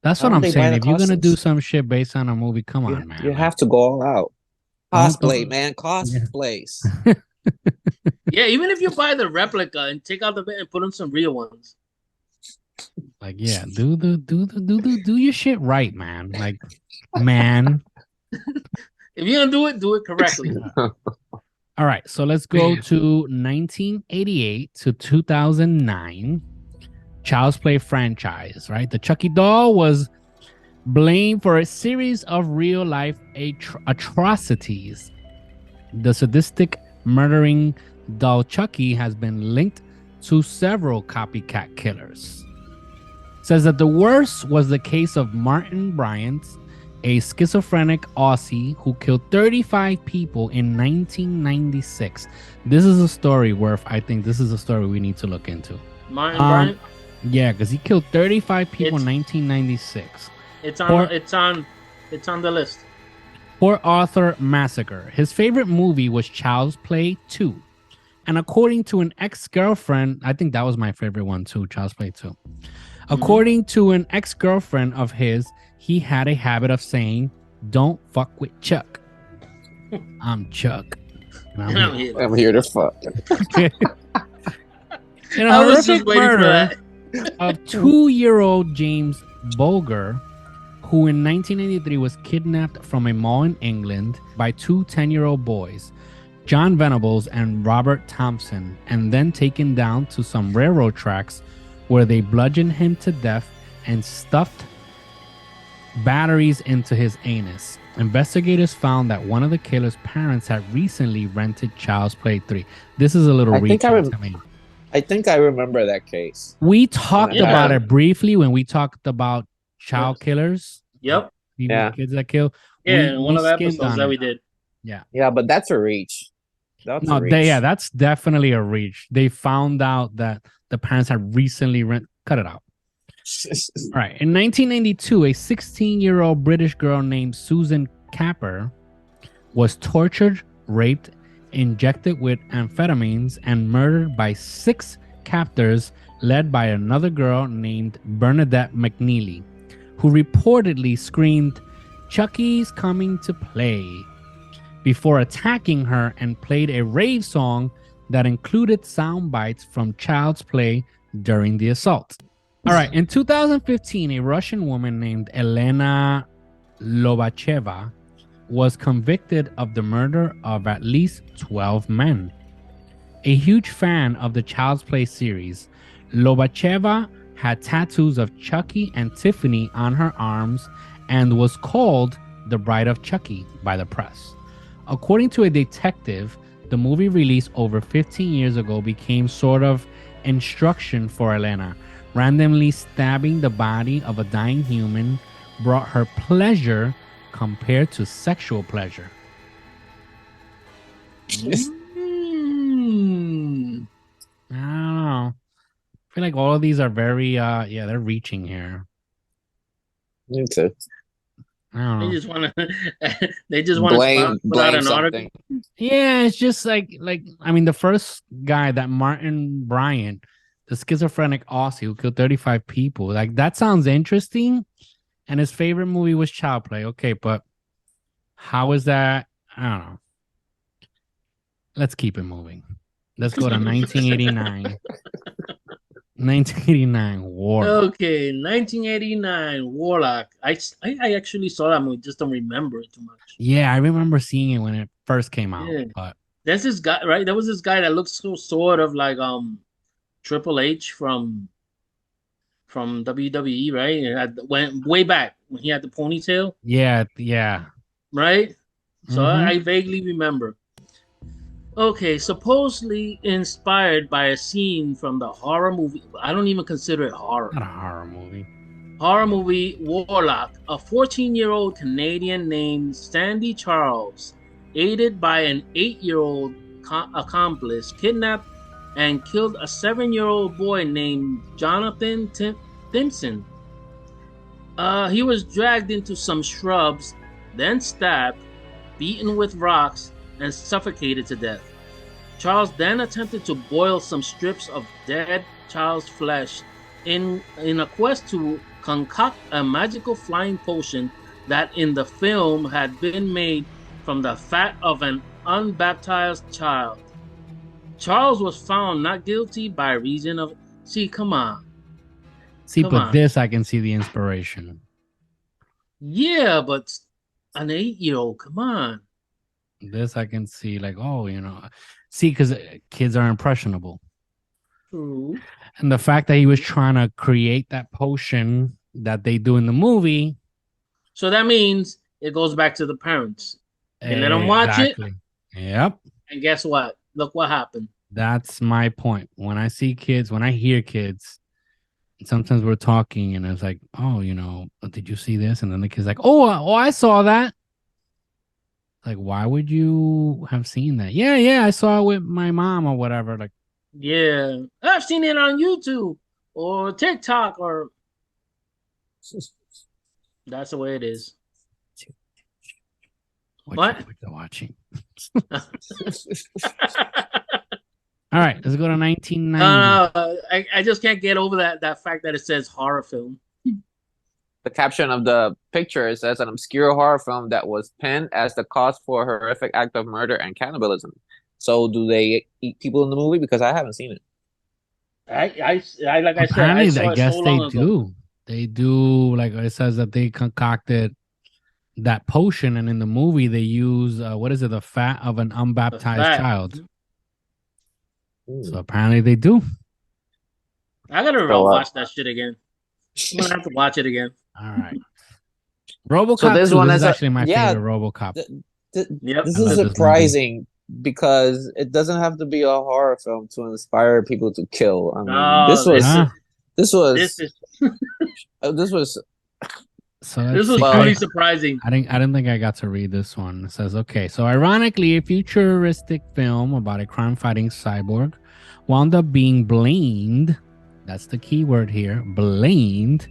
That's what I'm saying. If you're gonna do some shit based on a movie, come on, man. You have to go all out. Cosplay, man. Cosplays. Yeah, even if you buy the replica and take out the bit and put in some real ones. Like, do your shit right, man. Like, man. If you're gonna do it correctly. All right, so let's go to 1988 to 2009. Child's Play franchise, right? The Chucky doll was blamed for a series of real-life atrocities. The sadistic murdering doll Chucky has been linked to several copycat killers. Says that the worst was the case of Martin Bryant, a schizophrenic Aussie who killed 35 people in 1996. This is a story I think this is a story we need to look into. Martin Bryant? Yeah, because he killed 35 people in 1996. It's on the list. Port Arthur Massacre. His favorite movie was Child's Play 2. And according to an ex-girlfriend, I think that was my favorite one too, Child's Play 2. According to an ex-girlfriend of his, he had a habit of saying, "Don't fuck with Chuck." I'm Chuck. And I'm here to fuck. In a horrific murder of 2-year-old James Bulger, who in 1993 was kidnapped from a mall in England by 2 10-year-old boys, John Venables and Robert Thompson, and then taken down to some railroad tracks where they bludgeoned him to death and stuffed batteries into his anus. Investigators found that one of the killer's parents had recently rented Child's Play 3. This is a little reach to me. I think I remember that case. We talked about it briefly when we talked about child killers. Yep. Kids that kill. Yeah, one of the episodes that we did. Yeah. Yeah, but that's a reach. That's definitely a reach. They found out that the parents had recently cut it out. All right. In 1992, a 16-year-old British girl named Susan Capper was tortured, raped, injected with amphetamines, and murdered by 6 captors led by another girl named Bernadette McNeely, who reportedly screamed, "Chucky's coming to play," before attacking her and played a rave song that included sound bites from Child's Play during the assault. All right, in 2015, a Russian woman named Elena Lobacheva was convicted of the murder of at least 12 men. A huge fan of the Child's Play series, Lobacheva had tattoos of Chucky and Tiffany on her arms and was called the Bride of Chucky by the press. According to a detective, The movie released over 15 years ago became sort of instruction for Elena. Randomly stabbing the body of a dying human brought her pleasure compared to sexual pleasure. I don't know. I feel like all of these are very they're reaching here. Me too. I don't know. They just want to put out an article. Yeah, it's just like I mean, the first guy, that Martin Bryant, the schizophrenic Aussie who killed 35 people, like that sounds interesting. And his favorite movie was Child Play. Okay, but how is that? I don't know. Let's keep it moving. Let's go to 1989. 1989 Warlock. Okay, 1989 Warlock. I actually saw that movie, just don't remember it too much. Yeah, I remember seeing it when it first came out. Yeah. But there's this guy, right? There was this guy that looks so sort of like Triple H from WWE, right? Went way back when he had the ponytail. Yeah. Right? So I vaguely remember. Okay, supposedly inspired by a scene from the horror movie. I don't even consider it horror. Not a horror movie. Horror movie Warlock. A 14-year-old Canadian named Sandy Charles, aided by an 8-year-old accomplice, kidnapped and killed a 7-year-old boy named Jonathan Timpson. He was dragged into some shrubs, then stabbed, beaten with rocks, and suffocated to death. Charles then attempted to boil some strips of dead child's flesh in a quest to concoct a magical flying potion that in the film had been made from the fat of an unbaptized child. Charles was found not guilty by reason of... Come on. This I can see the inspiration. Yeah, but an 8-year-old, come on. This I can see, like, because kids are impressionable. True. And the fact that he was trying to create that potion that they do in the movie. So that means it goes back to the parents. They let them watch it. Yep. And guess what? Look what happened. That's my point. When I see kids, when I hear kids, sometimes we're talking and it's like, did you see this? And then the kid's like, oh, I saw that. Like, why would you have seen that? Yeah, I saw it with my mom or whatever. Like, yeah, I've seen it on YouTube or TikTok or... That's the way it is. What you're watching. All right, let's go to 1990. I just can't get over that fact that it says horror film. The caption of the picture says an obscure horror film that was penned as the cause for a horrific act of murder and cannibalism. So, do they eat people in the movie? Because I haven't seen it. I guess they do. They do. Like it says that they concocted that potion, and in the movie they use the fat of an unbaptized child. So apparently they do. I gotta watch that shit again. I'm gonna have to watch it again. All right. RoboCop. So this one is actually my favorite RoboCop. This is surprising because it doesn't have to be a horror film to inspire people to kill. I mean, this was really surprising. I didn't think I got to read this one. It says, okay, so ironically, a futuristic film about a crime-fighting cyborg wound up being blamed. That's the key word here. Blamed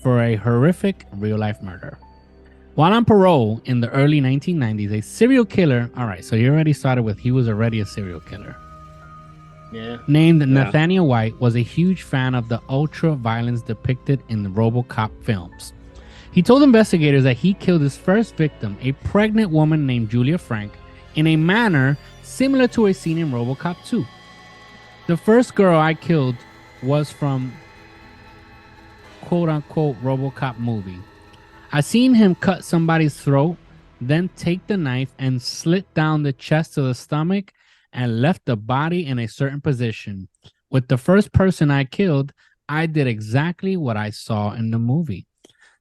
for a horrific real-life murder. While on parole in the early 1990s, a serial killer... All right, so you already started with he was already a serial killer. Yeah. Named Nathaniel White was a huge fan of the ultra-violence depicted in the RoboCop films. He told investigators that he killed his first victim, a pregnant woman named Julia Frank, in a manner similar to a scene in RoboCop 2. The first girl I killed was from quote-unquote RoboCop movie. I seen him cut somebody's throat, then take the knife and slit down the chest to the stomach and left the body in a certain position. With the first person I killed, I did exactly what I saw in the movie.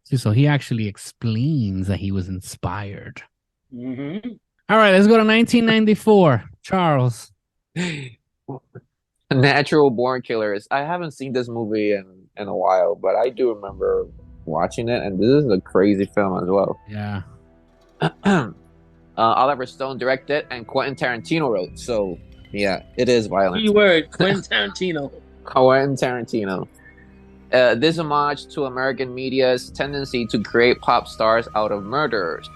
See, so he actually explains that he was inspired. Mm-hmm. All right, let's go to 1994. Charles. Natural Born Killers. I haven't seen this movie in a while, but I do remember watching it, and this is a crazy film as well. Yeah. Oliver Stone directed and Quentin Tarantino wrote. So, yeah, it is violent. Keyword, Quentin Tarantino. Quentin Tarantino. This homage to American media's tendency to create pop stars out of murderers.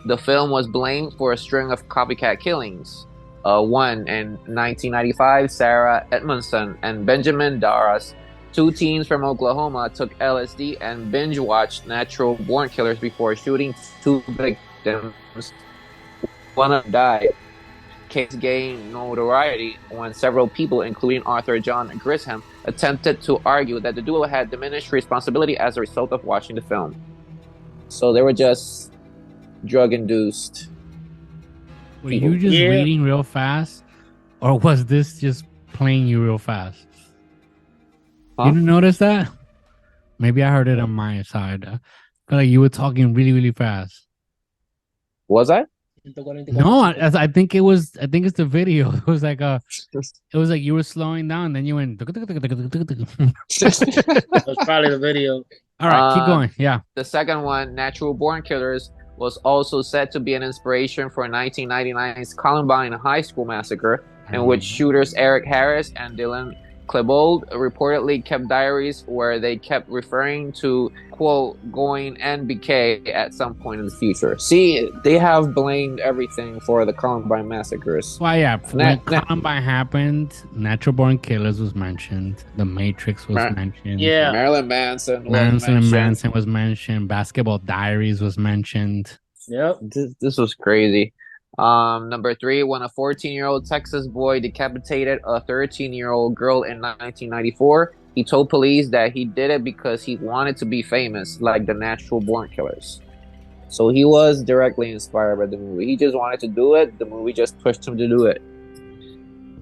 The film was blamed for a string of copycat killings. One in 1995, Sarah Edmondson and Benjamin Darras, two teens from Oklahoma, took LSD and binge-watched Natural Born Killers before shooting two victims. One of them died. Case gained notoriety when several people, including Arthur John Grisham, attempted to argue that the duo had diminished responsibility as a result of watching the film. So they were just drug-induced. Were you just reading real fast? Or was this just playing you real fast? You didn't notice that? Maybe I heard it on my side. I feel like you were talking really, really fast. Was I? No, I think it was. I think it's the video. It was like you were slowing down, then you went. That was probably the video. All right, keep going. Yeah. The second one, Natural Born Killers, was also said to be an inspiration for 1999's Columbine High School massacre, in which shooters Eric Harris and Dylan Klebold reportedly kept diaries where they kept referring to, quote, going NBK at some point in the future. See, they have blamed everything for the Columbine massacres. Well, yeah, when Columbine happened, Natural Born Killers was mentioned. The Matrix was mentioned. Yeah. Marilyn Manson was mentioned. Basketball Diaries was mentioned. Yep. This was crazy. Number 3, when a 14-year-old Texas boy decapitated a 13-year-old girl in 1994, he told police that he did it because he wanted to be famous, like the Natural Born Killers. So he was directly inspired by the movie. He just wanted to do it. The movie just pushed him to do it.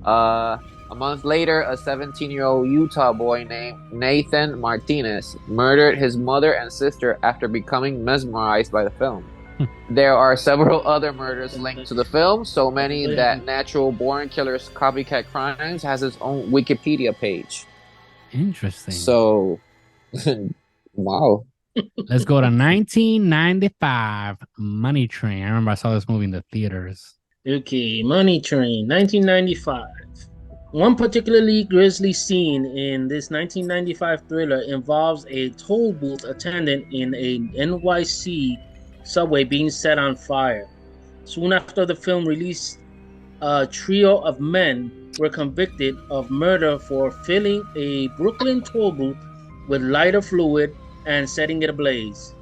A month later, a 17-year-old Utah boy named Nathan Martinez murdered his mother and sister after becoming mesmerized by the film. There are several other murders linked to the film, so many that Natural Born Killers Copycat Crimes has its own Wikipedia page. Interesting. So, wow. Let's go to 1995, Money Train. I remember I saw this movie in the theaters. Okay, Money Train, 1995. One particularly grisly scene in this 1995 thriller involves a toll booth attendant in a NYC subway being set on fire. Soon after the film release, a trio of men were convicted of murder for filling a Brooklyn toll booth with lighter fluid and setting it ablaze.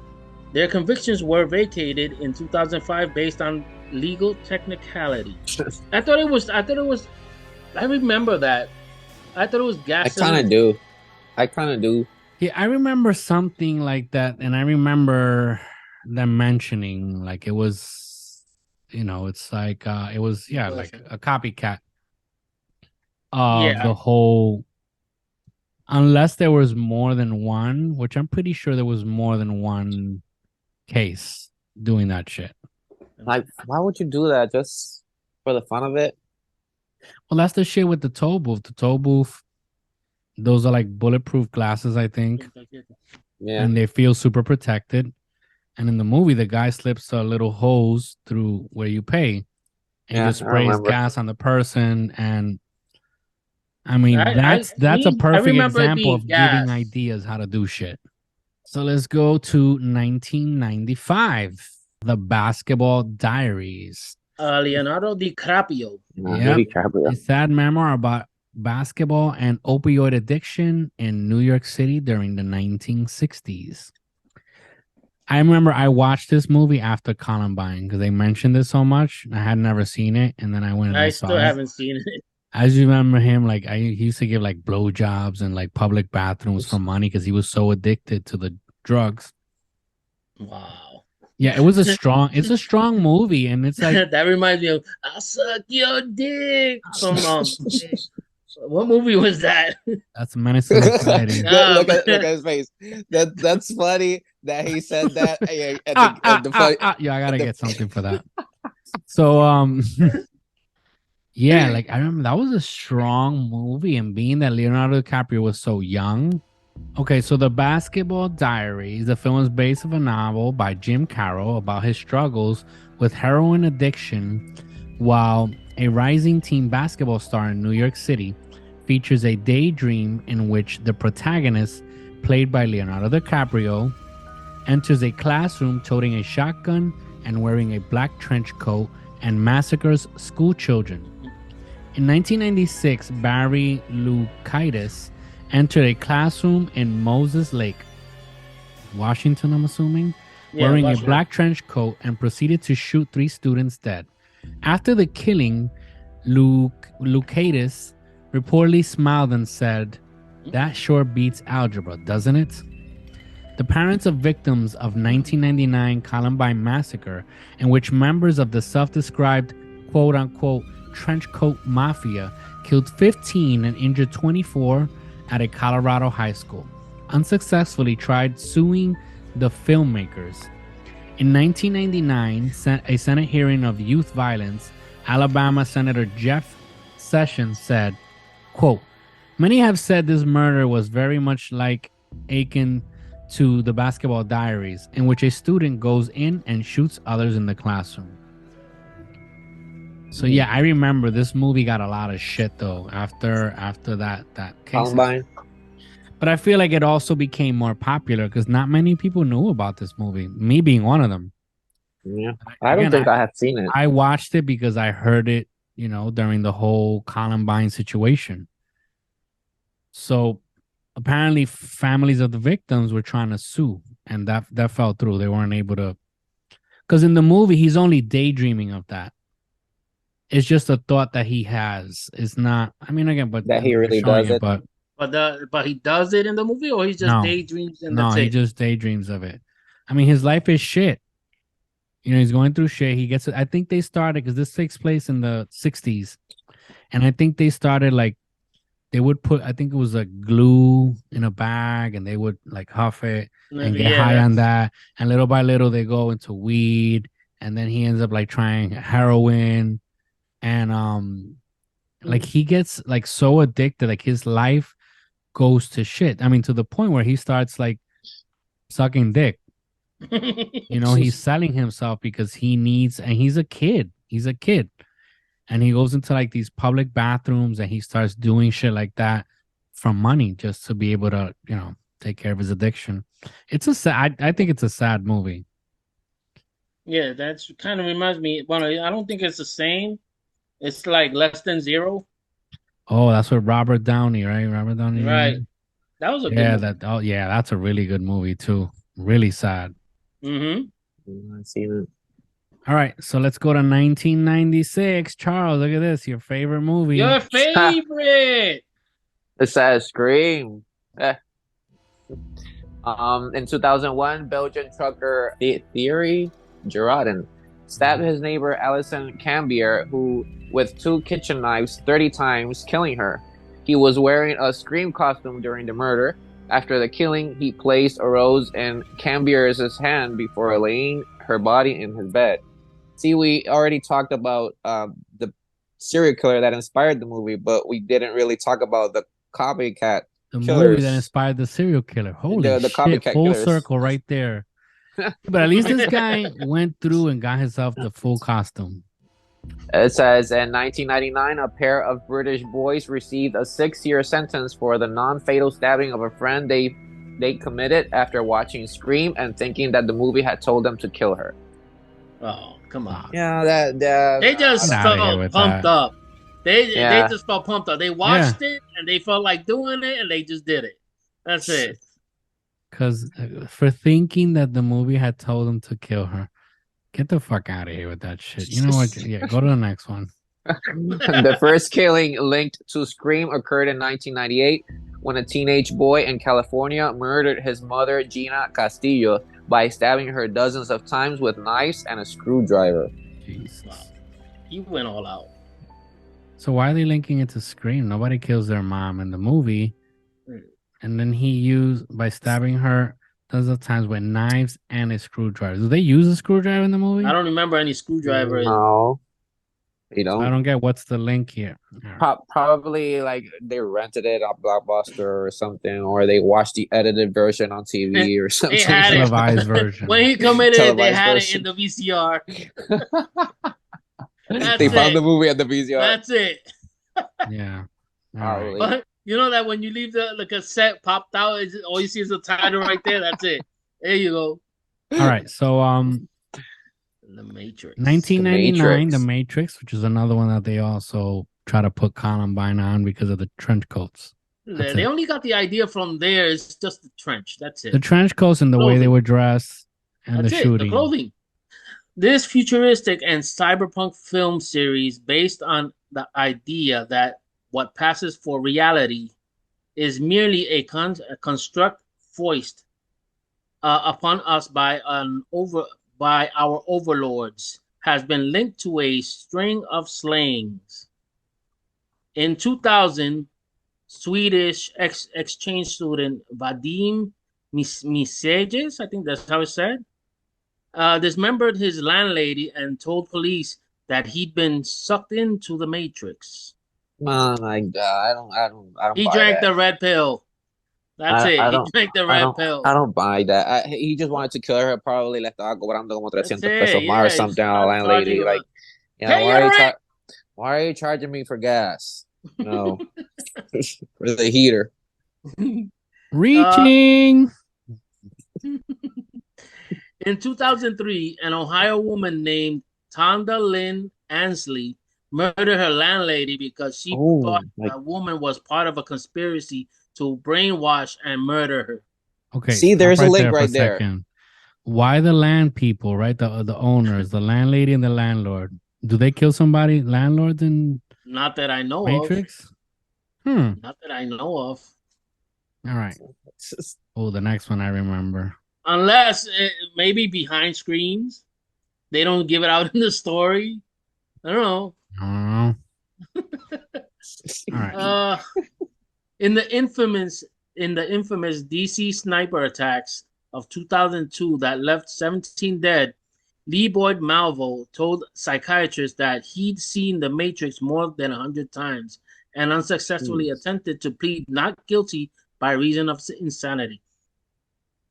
Their convictions were vacated in 2005 based on legal technicality. I remember that. I thought it was gasoline. I kind of do. Yeah, I remember something like that, and I remember them mentioning like it was, it's like it was like a copycat of the whole, unless there was more than one, which I'm pretty sure there was more than one case doing that shit. Like, why would you do that? Just for the fun of it? Well, that's the shit with the toll booth. The toll booth, those are like bulletproof glasses, I think. Yeah. And they feel super protected. And in the movie, the guy slips a little hose through where you pay and just sprays gas on the person. And I mean, that's a perfect example of giving ideas how to do shit. So let's go to 1995, The Basketball Diaries. Leonardo DiCaprio. A sad memoir about basketball and opioid addiction in New York City during the 1960s. I remember I watched this movie after Columbine because they mentioned it so much. I had never seen it, and then I went and I saw it. I still haven't seen it. I just remember him, like, he used to give like blowjobs and like public bathrooms for money because he was so addicted to the drugs. Wow. Yeah, it's a strong movie, and it's like that reminds me of "I Suck Your Dick" from what movie was that? That's Menace to Society. Look at his face. That's funny that he said that. Yeah, I gotta get something for that. So yeah, like I remember that was a strong movie, and being that Leonardo DiCaprio was so young. Okay, so the Basketball Diaries, the film is based on a novel by Jim Carroll about his struggles with heroin addiction, while a rising teen basketball star in New York City features a daydream in which the protagonist, played by Leonardo DiCaprio, enters a classroom toting a shotgun and wearing a black trench coat and massacres school children. In 1996, Barry Loukaitis entered a classroom in Moses Lake, Washington, I'm assuming, wearing a black trench coat and proceeded to shoot 3 students dead. After the killing, Loukaitis reportedly smiled and said, "That sure beats algebra, doesn't it?" The parents of victims of 1999 Columbine massacre, in which members of the self-described quote-unquote trenchcoat mafia killed 15 and injured 24 at a Colorado high school, unsuccessfully tried suing the filmmakers. In 1999, a Senate hearing of youth violence, Alabama Senator Jeff Sessions said, quote, "Many have said this murder was very much like akin to the Basketball Diaries, in which a student goes in and shoots others in the classroom." So yeah, I remember this movie got a lot of shit though after that case. Columbine. But I feel like it also became more popular because not many people knew about this movie. Me being one of them. Yeah, I don't think I have seen it. I watched it because I heard it, you know, during the whole Columbine situation. So apparently, families of the victims were trying to sue, and that fell through. They weren't able to, because in the movie he's only daydreaming of that. It's just a thought that he has. It's not. I mean, again, but that he really does it. But he does it in the movie, or he just daydreams and that's it? No, he just daydreams of it. I mean, his life is shit. You know, he's going through shit. He gets it. I think they started because this takes place in the 60s, and I think they started like they would put. I think it was like glue in a bag, and they would like huff it and get high on that. And little by little, they go into weed, and then he ends up like trying heroin. And like he gets like so addicted, like his life goes to shit. I mean, to the point where he starts like sucking dick. You know, he's selling himself because he needs, and he's a kid. And he goes into like these public bathrooms and he starts doing shit like that for money just to be able to, you know, take care of his addiction. It's a sad, I think it's a sad movie. Yeah, that's kind of reminds me. Well, I don't think it's the same. It's like Less Than Zero. Oh, that's with Robert Downey, right? Robert Downey. Right. That was a good movie. That's a really good movie too. Really sad. Mm-hmm. I've seen it. All right, so let's go to 1996. Charles, look at this. Your favorite movie. Your favorite. It says Scream. In 2001, Belgian trucker Thierry Jaradin stabbed his neighbor Alison Cambier, who with 2 kitchen knives 30 times, killing her. He was wearing a Scream costume during the murder. After the killing, he placed a rose in Cambier's hand before laying her body in his bed. See, we already talked about the serial killer that inspired the movie, but we didn't really talk about the copycat killers. Movie that inspired the serial killer. Holy the shit, copycat full killers. Circle right there. But at least this guy went through and got himself the full costume. It says in 1999, a pair of British boys received a 6-year sentence for the non-fatal stabbing of a friend they committed after watching Scream and thinking that the movie had told them to kill her. Oh, come on. Yeah, they just felt pumped up. They just felt pumped up. They watched it and they felt like doing it and they just did it. That's it. Because for thinking that the movie had told them to kill her. Get the fuck out of here with that shit. You know what? Yeah, go to the next one. The first killing linked to Scream occurred in 1998 when a teenage boy in California murdered his mother, Gina Castillo, by stabbing her dozens of times with knives and a screwdriver. Jesus. Wow. He went all out. So why are they linking it to Scream? Nobody kills their mom in the movie. And then he used, by stabbing her Those are times with knives and a screwdriver. Do they use a screwdriver in the movie? I don't remember any screwdriver. No, you don't. I don't get what's the link here. Right. Probably like they rented it on Blockbuster or something, or they watched the edited version on TV or something. They had televised version. When he committed, they had it in the VCR. They found the movie at the VCR. That's it. Yeah. Right. But you know that when you leave the cassette popped out, all you see is the title right there. That's it. There you go. All right. So The Matrix. 1999, The Matrix, which is another one that they also try to put Columbine on because of the trench coats. They only got the idea from there. It's just the trench. That's it. The trench coats and the way they were dressed and the shooting. The clothing. This futuristic and cyberpunk film series based on the idea that what passes for reality is merely a construct foisted upon us by our overlords has been linked to a string of slayings. In 2000, Swedish exchange student Vadim Mieseges, I think that's how it's said, dismembered his landlady and told police that he'd been sucked into the Matrix. Oh my God, I don't. He drank the red pill. That's it. He drank the red pill. I don't buy that. He just wanted to kill her. Probably le estaba cobrando como 300 pesos más or something on a landlady. Like, why are you charging me for gas? No, for the heater. Reaching. In 2003, an Ohio woman named Tonda Lynn Ansley murdered her landlady because she thought a woman was part of a conspiracy to brainwash and murder her. Okay. See, there's a link right there. Why the land people, right? The owners, the landlady and the landlord. Do they kill somebody, landlords in Not that I know Matrix? of. Not that I know of. All right. Oh, the next one I remember. Unless maybe behind screens. They don't give it out in the story. I don't know. All right. In the infamous DC sniper attacks of 2002 that left 17 dead, Lee Boyd Malvo told psychiatrists that he'd seen The Matrix more than 100 times and unsuccessfully attempted to plead not guilty by reason of insanity.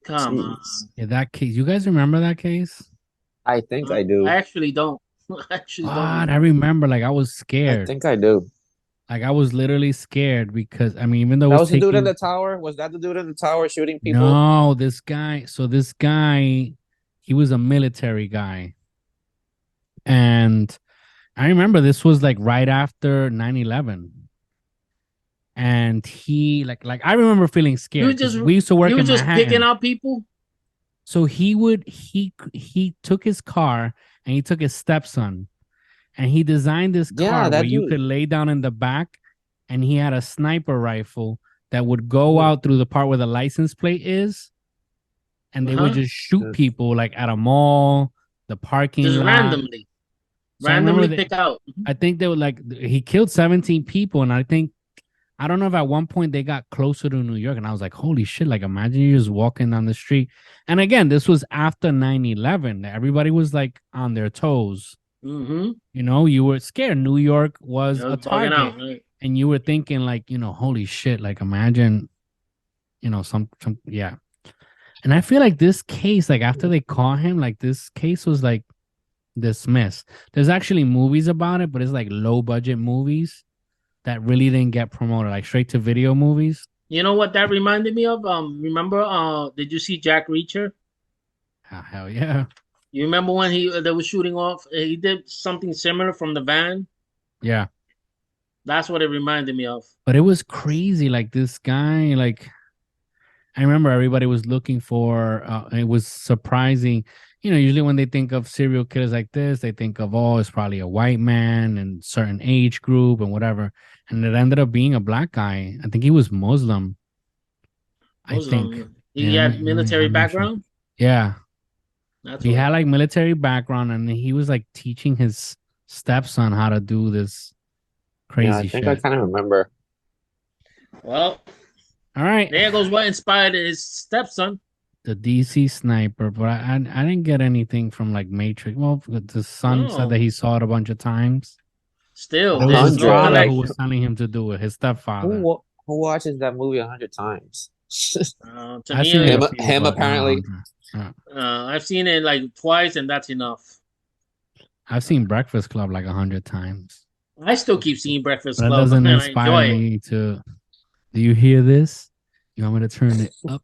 Come on. Yeah, that case. You guys remember that case? I think I do. I actually don't. I remember. Like, I was scared. I think I do. Like, I was literally scared because, I mean, even though that was the dude in the tower. Was that the dude in the tower shooting people? No, this guy. So this guy, he was a military guy, and I remember this was like right after 9/11. And he like I remember feeling scared. We used to work in Manhattan. He was just picking out people. So he took his car and he took his stepson, and he designed this car where you could lay down in the back, and he had a sniper rifle that would go out through the part where the license plate is, and they would just shoot people like at a mall, the parking lot. randomly pick out. I think they were he killed 17 people, and I don't know if at one point they got closer to New York, and I was like, holy shit, like imagine you just walking down the street. And again, this was after 9/11. Everybody was like on their toes. Mm-hmm. You know, you were scared. New York was a target. Out, right? And you were thinking like, holy shit, like imagine, some yeah. And I feel like this case, like after they caught him, like this case was like dismissed. There's actually movies about it, but it's like low budget movies that really didn't get promoted, like straight to video movies. You know what that reminded me of? Remember, did you see Jack Reacher? Hell yeah. You remember when they was shooting off? He did something similar from the van. Yeah. That's what it reminded me of. But it was crazy. Like this guy, like I remember everybody was looking for, it was surprising. Usually when they think of serial killers like this, they think of, it's probably a white man and certain age group and whatever. And it ended up being a black guy. I think he was Muslim. I think. He had military background? Sure. Yeah. He had like military background, and he was like teaching his stepson how to do this crazy shit. I kind of remember. Well. All right. There goes what inspired his stepson. the DC sniper, but I didn't get anything from like Matrix. Well, the son said that he saw it a bunch of times. Still, It was his no father who connection. was telling him to do it. His stepfather. Who watches that movie 100 times? To I've me, seen it him apparently. I've seen it like twice, and that's enough. I've seen Breakfast Club like 100 times. I still keep seeing Breakfast But Club. That doesn't and inspire me to. Do you hear this? You want me to turn it up?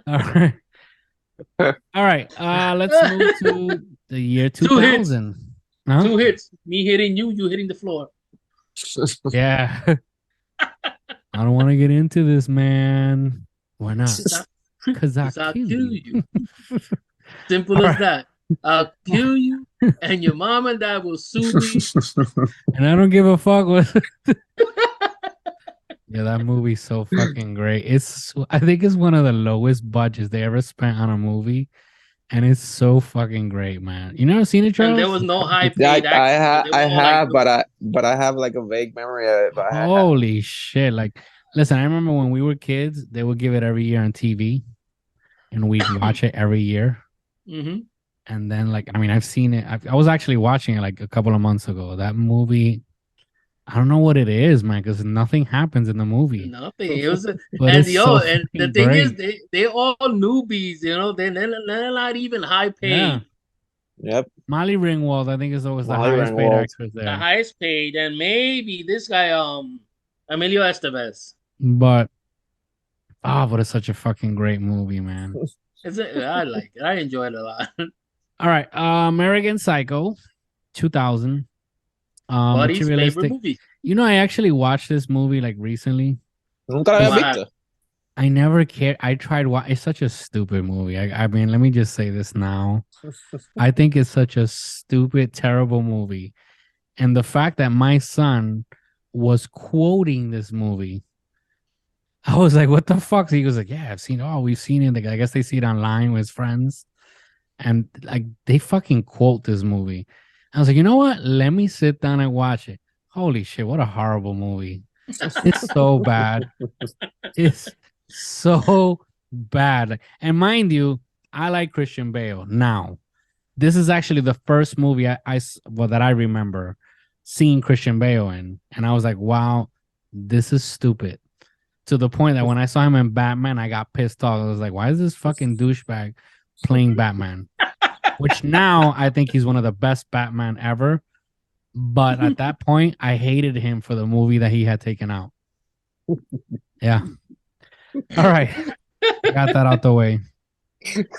All right. All right. Let's move to the year 2000. Huh? 2 hits. Me hitting you, you hitting the floor. Yeah. I don't want to get into this, man. Why not? Because I'll kill you. Simple as that. I'll kill you, and your mom and dad will sue me. And I don't give a fuck what. Yeah, that movie's so fucking great. I think it's one of the lowest budgets they ever spent on a movie, and it's so fucking great, man. You never seen it, Charles? And there was no high paid. I have, but I have like a vague memory of it. Holy shit! Like, listen, I remember when we were kids, they would give it every year on TV, and we'd watch it every year. Mm-hmm. And then, like, I mean, I've seen it. I was actually watching it like a couple of months ago. That movie, I don't know what it is, man, because nothing happens in the movie. Nothing. It was, and the thing is, they all newbies. You know, they're not even high paid. Yeah. Yep. Molly Ringwald, I think, is always the highest paid actress there. The highest paid, and maybe this guy, Emilio Estevez. But it's such a fucking great movie, man. I like it. I enjoy it a lot. All right, American Psycho, 2000. Buddy's favorite movie. You know, I actually watched this movie like recently. I never cared. I tried. It's such a stupid movie. I mean, let me just say this now. I think it's such a stupid, terrible movie, and the fact that my son was quoting this movie, I was like, "What the fuck?" He was like, "Yeah, I've seen. Oh, we've seen it. I guess they see it online with his friends." And like they fucking quote this movie. I was like, you know what? Let me sit down and watch it. Holy shit, what a horrible movie. It's so bad. It's so bad. And mind you, I like Christian Bale. Now, this is actually the first movie that I remember seeing Christian Bale in. And I was like, wow, this is stupid. To the point that when I saw him in Batman, I got pissed off. I was like, why is this fucking douchebag playing Batman? Which now I think he's one of the best Batman ever. But at that point, I hated him for the movie that he had taken out. Yeah. All right. Got that out the way.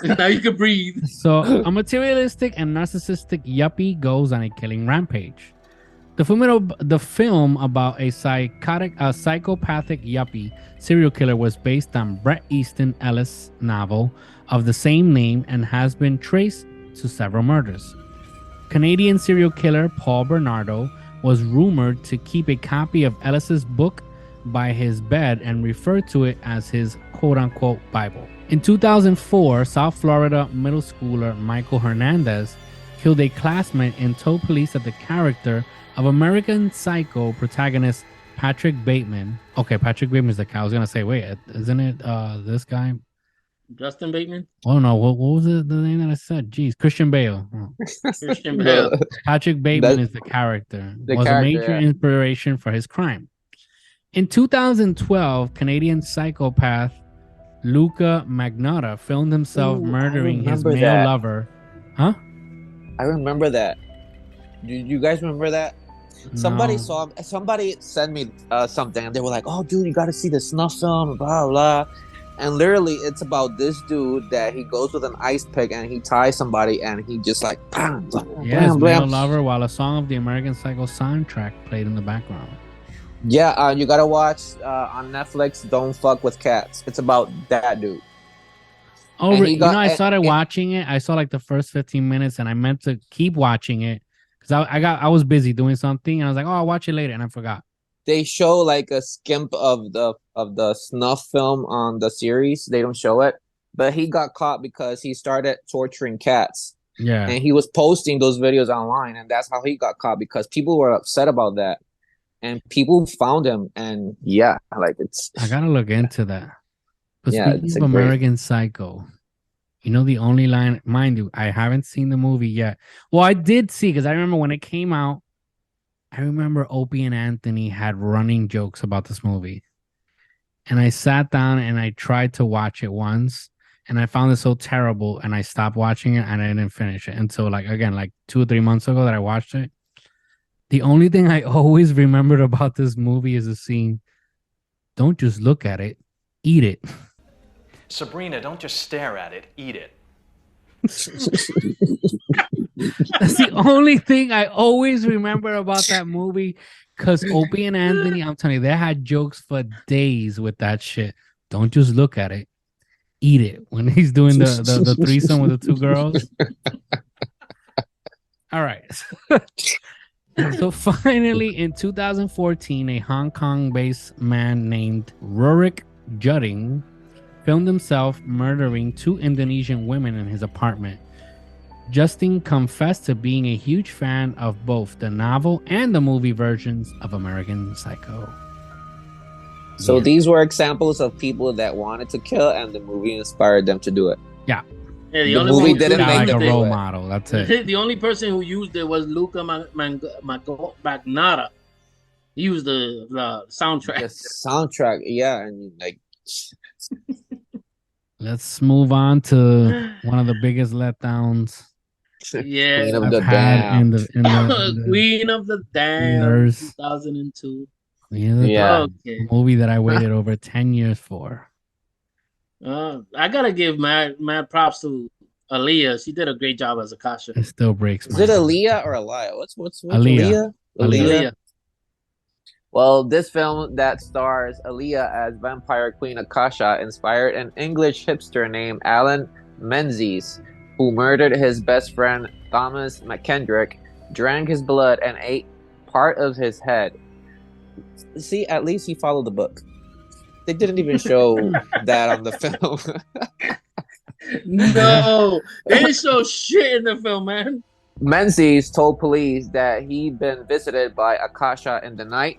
Now you can breathe. So a materialistic and narcissistic yuppie goes on a killing rampage. The film about a psychopathic yuppie serial killer was based on Bret Easton Ellis' novel of the same name and has been traced to several murders. Canadian serial killer Paul Bernardo was rumored to keep a copy of Ellis's book by his bed and refer to it as his quote-unquote Bible. In 2004, South Florida middle schooler Michael Hernandez killed a classmate and told police that the character of American Psycho protagonist Patrick Bateman. Okay, Patrick Bateman is the guy. I was gonna say, wait, isn't it this guy? Justin Bateman? Oh no, what was the name that I said? Jeez, Christian Bale. Oh. Christian Bale. Patrick Bateman is the character. Was a major inspiration for his crime. In 2012, Canadian psychopath Luka Magnotta filmed himself murdering his male lover. Huh? I remember that. Do you guys remember that? Somebody sent me something, and they were like, "Oh, dude, you got to see the snuff film, blah blah." And literally, it's about this dude that he goes with an ice pick and he ties somebody, and he just like, bam, his male lover, while a song of the American Psycho soundtrack played in the background. Yeah, you gotta watch on Netflix. Don't Fuck with Cats. It's about that dude. Oh, I started watching it. I saw like the first 15 minutes, and I meant to keep watching it because I was busy doing something, and I was like, oh, I'll watch it later, and I forgot. They show like a skimp of the snuff film on the series. They don't show it, but he got caught because he started torturing cats. Yeah, and he was posting those videos online, and that's how he got caught because people were upset about that. and people found him, and yeah, like it's. I gotta look into that. But Yeah, speaking it's of a great- American Psycho, you know the only line, mind you, I haven't seen the movie yet. Well, I did see because I remember when it came out. I remember Opie and Anthony had running jokes about this movie, and I sat down and I tried to watch it once, and I found it so terrible, and I stopped watching it and I didn't finish it until like 2 or 3 months ago that I watched it. The only thing I always remembered about this movie is the scene. Don't just look at it, eat it. Sabrina, don't just stare at it, eat it. That's the only thing I always remember about that movie. Because Opie and Anthony, I'm telling you, they had jokes for days with that shit. Don't just look at it, eat it. When he's doing the threesome with the two girls. All right. So finally, in 2014, a Hong Kong-based man named Rurik Jutting filmed himself murdering 2 Indonesian women in his apartment. Justin confessed to being a huge fan of both the novel and the movie versions of American Psycho. So these were examples of people that wanted to kill, and the movie inspired them to do it. Yeah. Yeah, The movie didn't make like them a do role it. model. That's it. The only person who used it was Luka Magnotta. He used the soundtrack. The soundtrack, yeah, and like. Let's move on to one of the biggest letdowns. Yeah, Queen of I've the had Damned. in the Queen of the Damned, years. 2002. Yeah. Okay. Movie that I waited over 10 years for. I gotta give mad props to Aaliyah. She did a great job as Akasha. It still breaks Is my it heart. Aaliyah or Aliyah? What's Aaliyah. Aaliyah? Well, this film that stars Aaliyah as vampire queen Akasha inspired an English hipster named Allan Menzies, who murdered his best friend Thomas McKendrick, drank his blood, and ate part of his head. See, at least he followed the book. They didn't even show that on the film. No, they didn't show shit in the film, man. Menzies told police that he'd been visited by Akasha in the night,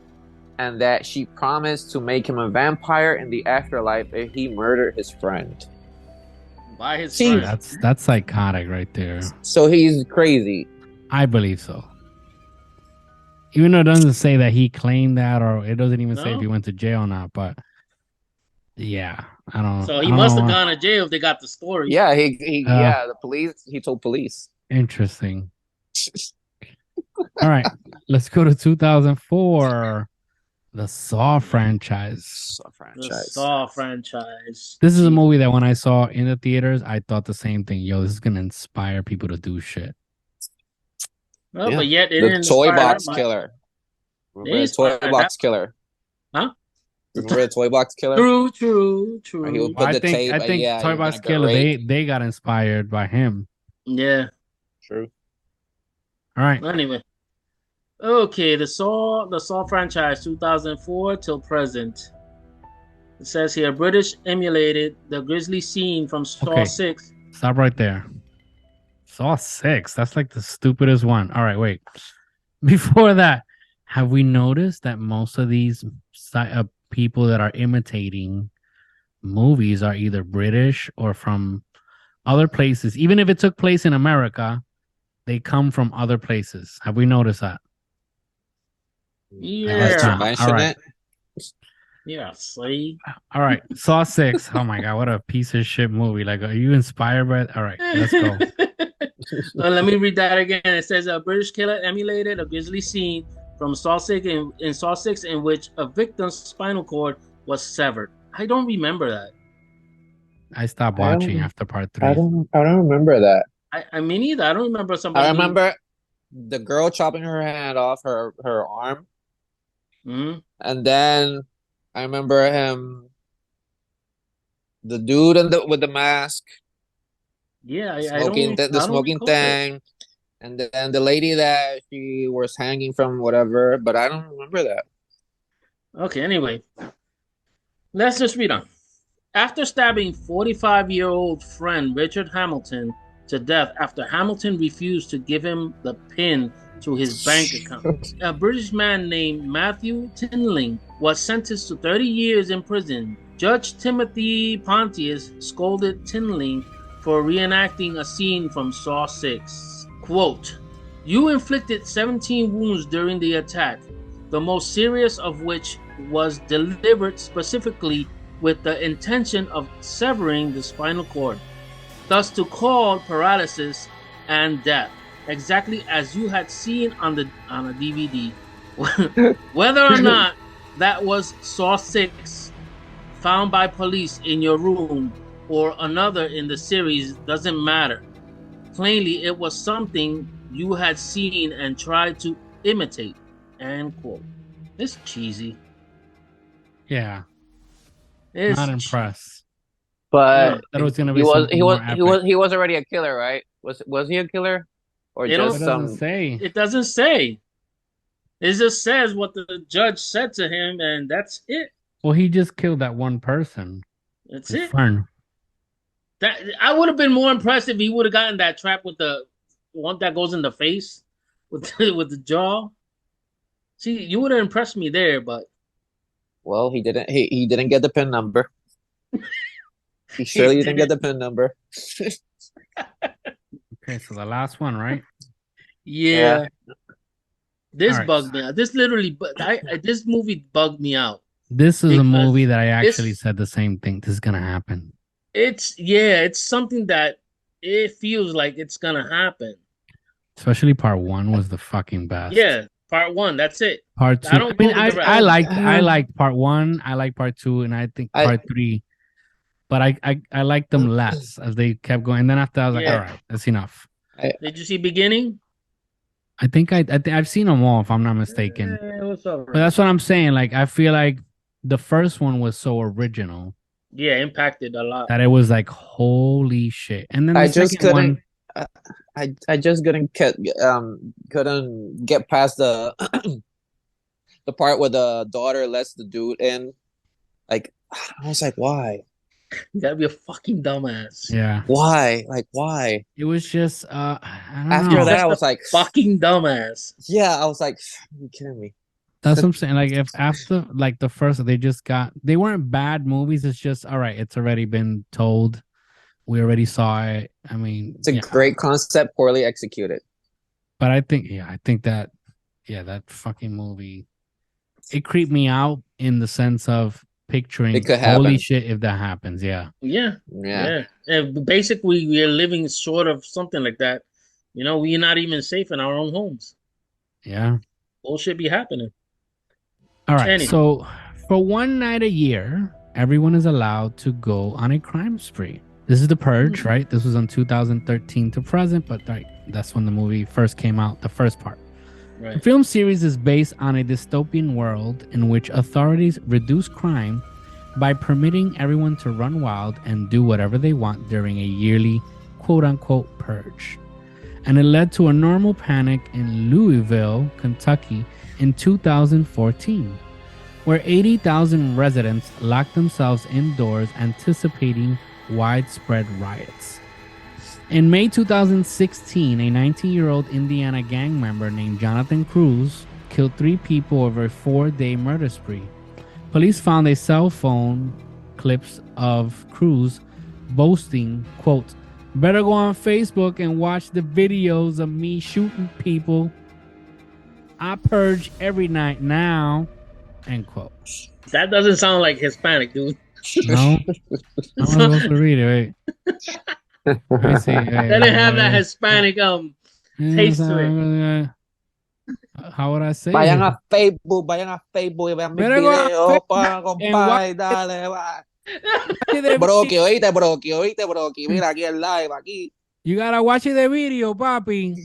and that she promised to make him a vampire in the afterlife if he murdered his friend. By his See, friend. That's psychotic right there. So he's crazy. I believe so. Even though it doesn't say that he claimed that, or it doesn't even say if he went to jail or not, but yeah, I don't know. So he must have gone to jail if they got the story. Yeah, the police, he told police. Interesting. All right, let's go to 2004. The Saw franchise. The Saw franchise. This is a movie that when I saw in the theaters, I thought the same thing. Yo, this is gonna inspire people to do shit. Well, but yet it the didn't toy inspire box that much. killer. They Remember the inspired toy box killer? Huh? Remember the toy box killer? True. He would put I the think tape. Toy Box Killer, they got inspired by him. Yeah. True. All right. Anyway. Okay, the Saw franchise, 2004 till present. It says here, British emulated the grisly scene from Saw 6. Stop right there. Saw 6. That's like the stupidest one. All right, wait. Before that, have we noticed that most of these people that are imitating movies are either British or from other places? Even if it took place in America, they come from other places. Have we noticed that? Yeah. All right. Yeah, see? All right. Saw 6. Oh my God, what a piece of shit movie. Like, are you inspired by it? All right, let's go. Let me read that again. It says a British killer emulated a grisly scene from Saw 6 in Saw 6 in which a victim's spinal cord was severed. I don't remember that. I stopped watching after part 3. I don't remember that. I mean, either. I don't remember somebody. I remember the girl chopping her hand off her arm. Mm-hmm. And then I remember him, the dude with the mask. Yeah, smoking thing. And then the lady that she was hanging from whatever, but I don't remember that. Okay, anyway. Let's just read on. After stabbing 45-year-old friend Richard Hamilton to death after Hamilton refused to give him the pin to his bank account. A British man named Matthew Tinling was sentenced to 30 years in prison. Judge Timothy Pontius scolded Tinling for reenacting a scene from Saw 6. Quote, "You inflicted 17 wounds during the attack, the most serious of which was delivered specifically with the intention of severing the spinal cord, thus to cause paralysis and death, exactly as you had seen on a DVD. Whether or not that was Saw 6 found by police in your room or another in the series doesn't matter. Plainly, it was something you had seen and tried to imitate." End quote. It's cheesy. Yeah. It's Not impressed. But That was gonna be he was already a killer, right? Was he a killer? Or It just doesn't say. It doesn't say. It just says what the judge said to him, and that's it. Well, he just killed that one person. That's His it. friend. That I would have been more impressed if he would have gotten that trap with the one that goes in the face with the jaw. See, you would have impressed me there, but well, he didn't. He didn't get the PIN number. He surely didn't get the PIN number. Okay, so the last one, right? yeah. This All right. bugged me out. This literally, this movie bugged me out. This is a Because movie that I actually this- said the same thing. This is gonna happen. It's something that it feels like it's gonna happen. Especially part 1 was the fucking best. Yeah, part 1. That's it. Part 2. I don't go with the rest. I liked part 1. I like part 2, and I think part 3. But I liked them less as they kept going. And then after I was like, Yeah. all right, that's enough. Did you see Beginning? I think I've seen them all, if I'm not mistaken. It was all But right. that's what I'm saying. Like, I feel like the first one was so original Yeah, impacted a lot. that it was like, holy shit. And then the I just second couldn't. one, I just couldn't get past the the part where the daughter lets the dude in. Like, I was like, why? You gotta be a fucking dumbass. yeah, Why? Like, why? it was just I don't After know. that, I was like, Fucking dumbass. yeah, I was like, are you kidding me? That's what I'm saying. Like, if after like the first, they weren't bad movies. It's just all right. It's already been told. We already saw it. I mean, It's a great concept, poorly executed. But I think that fucking movie, it creeped me out in the sense of picturing, It could holy happen. shit, if that happens. Yeah. Yeah. Yeah. And basically, we are living short of something like that. You know, we're not even safe in our own homes. Yeah. Bullshit be happening. All right. Anyway. So for one night a year, everyone is allowed to go on a crime spree. This is the Purge, right? This was on 2013 to present, but that's when the movie first came out, the first part. Right. The film series is based on a dystopian world in which authorities reduce crime by permitting everyone to run wild and do whatever they want during a yearly quote-unquote purge. And it led to a normal panic in Louisville, Kentucky in 2014, where 80,000 residents locked themselves indoors anticipating widespread riots. In May 2016, a 19-year-old Indiana gang member named Jonathan Cruz killed 3 people over a 4-day murder spree. Police found a cell phone clips of Cruz boasting, quote, "Better go on Facebook and watch the videos of me shooting people. I purge every night now," end quote. That doesn't sound like Hispanic, dude. No? I'm supposed to read it, wait. Let me see. They didn't have that Hispanic taste to it. How would I say Vayan it? a Facebook y vean mis Better go on videos, pa, and compadre, watch dale, va. Broki, Broki, mira aquí el live, aquí. You gotta watch the video, papi.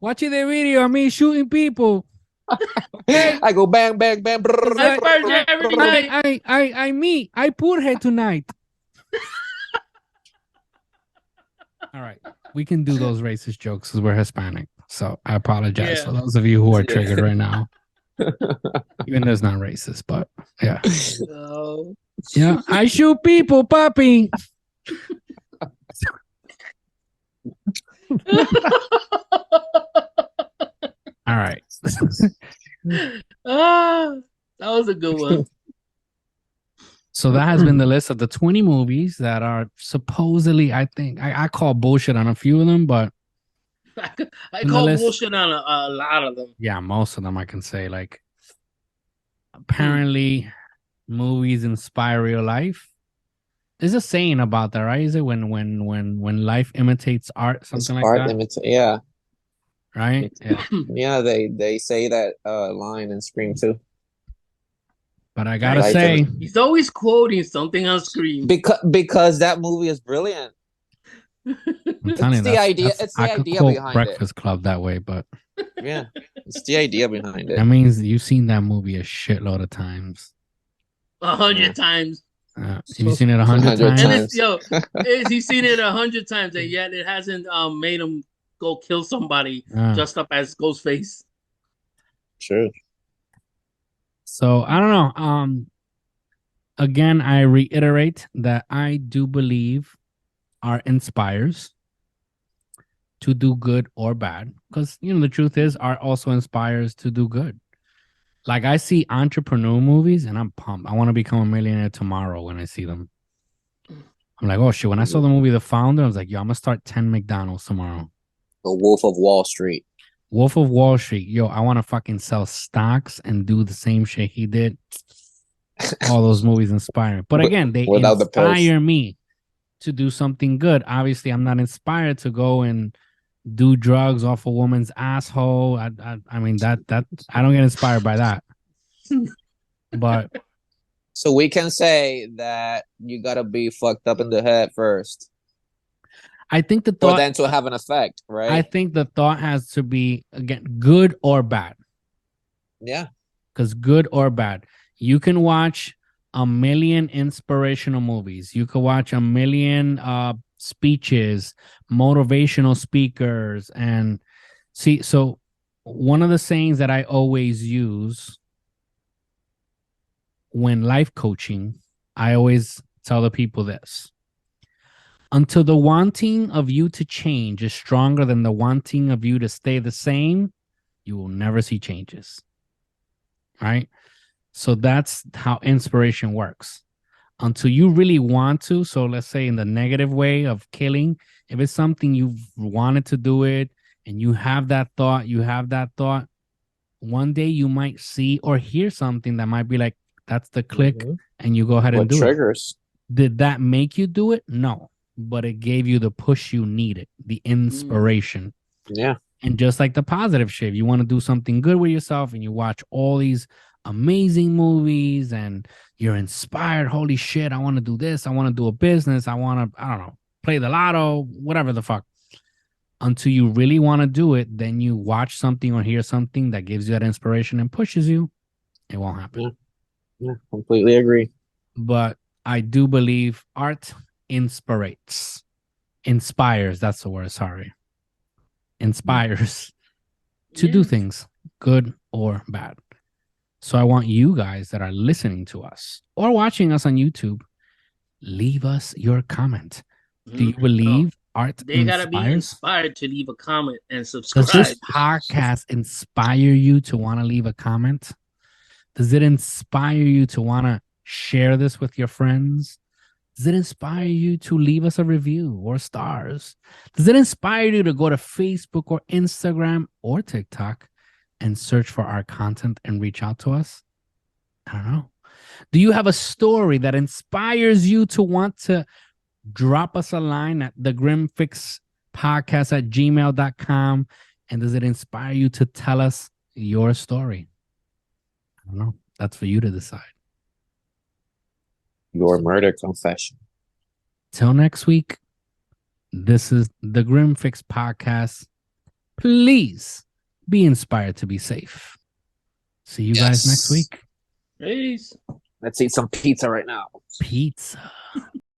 Watch the video of me shooting people. I go bang, bang, bang. I purge every night. I purge tonight. All right, we can do those racist jokes because we're Hispanic. So I apologize for those of you who are triggered right now. Even though it's not racist, but yeah. No. Yeah, I shoot people, papi. All right. That was a good one. So that has been the list of the 20 movies that are supposedly, I think, I call bullshit on a few of them, but I call bullshit on a lot of them. Yeah, most of them I can say. Like, apparently, movies inspire real life. There's a saying about that, right? Is it when life imitates art, something like that? Yeah. Right? Yeah. Yeah, they say that line in Scream too. But I gotta say, he's always quoting something on Scream because that movie is brilliant. I'm telling you, the idea. It's the idea behind Breakfast Club that way, but yeah, it's the idea behind it. That means you've seen that movie a shitload of times. 100 times. Have you seen it 100 times? And he's seen it 100 times, and yet it hasn't made him go kill somebody dressed up as Ghostface. True. So I don't know. Again, I reiterate that I do believe art inspires to do good or bad, because the truth is art also inspires to do good. Like, I see entrepreneur movies and I'm pumped. I want to become a millionaire tomorrow when I see them. I'm like, oh shit. When I saw the movie The Founder, I was like, yo, I'm gonna start 10 McDonald's tomorrow. The Wolf of Wall Street. Wolf of Wall Street. Yo, I want to fucking sell stocks and do the same shit he did. All those movies inspire me. But again, they inspire me to do something good. Obviously, I'm not inspired to go and do drugs off a woman's asshole. I mean that I don't get inspired by that. But so we can say that you gotta be fucked up in the head first. I think the thought, for then to have an effect, right? I think the thought has to be, again, good or bad. Yeah. Because good or bad. You can watch a million inspirational movies. You could watch a million speeches, motivational speakers, and see. So one of the sayings that I always use when life coaching, I always tell the people this: until the wanting of you to change is stronger than the wanting of you to stay the same, you will never see changes. Right? So that's how inspiration works. Until you really want to, so let's say in the negative way of killing, if it's something you've wanted to do it and you have that thought, one day you might see or hear something that might be like, that's the click, and you go ahead and do triggers? It. Did that make you do it? No. But it gave you the push you needed, the inspiration. Yeah. And just like the positive shit, you want to do something good with yourself and you watch all these amazing movies and you're inspired. Holy shit, I want to do this. I want to do a business. I want to, I don't know, play the lotto, whatever the fuck. Until you really want to do it, then you watch something or hear something that gives you that inspiration and pushes you. It won't happen. Yeah, completely agree. But I do believe art inspires. That's the word. Sorry. Inspires to do things, good or bad. So I want you guys that are listening to us or watching us on YouTube, leave us your comment. Do you believe art they inspires? Gotta be inspired to leave a comment and subscribe. Does this podcast inspire you to want to leave a comment? Does it inspire you to want to share this with your friends? Does it inspire you to leave us a review or stars? Does it inspire you to go to Facebook or Instagram or TikTok and search for our content and reach out to us? I don't know. Do you have a story that inspires you to want to drop us a line at thegrimfixpodcast@gmail.com? And does it inspire you to tell us your story? I don't know. That's for you to decide. Your murder confession. Till next week, this is the Grim Fix Podcast. Please be inspired to be safe. See you guys next week. Peace. Let's eat some pizza right now. Pizza.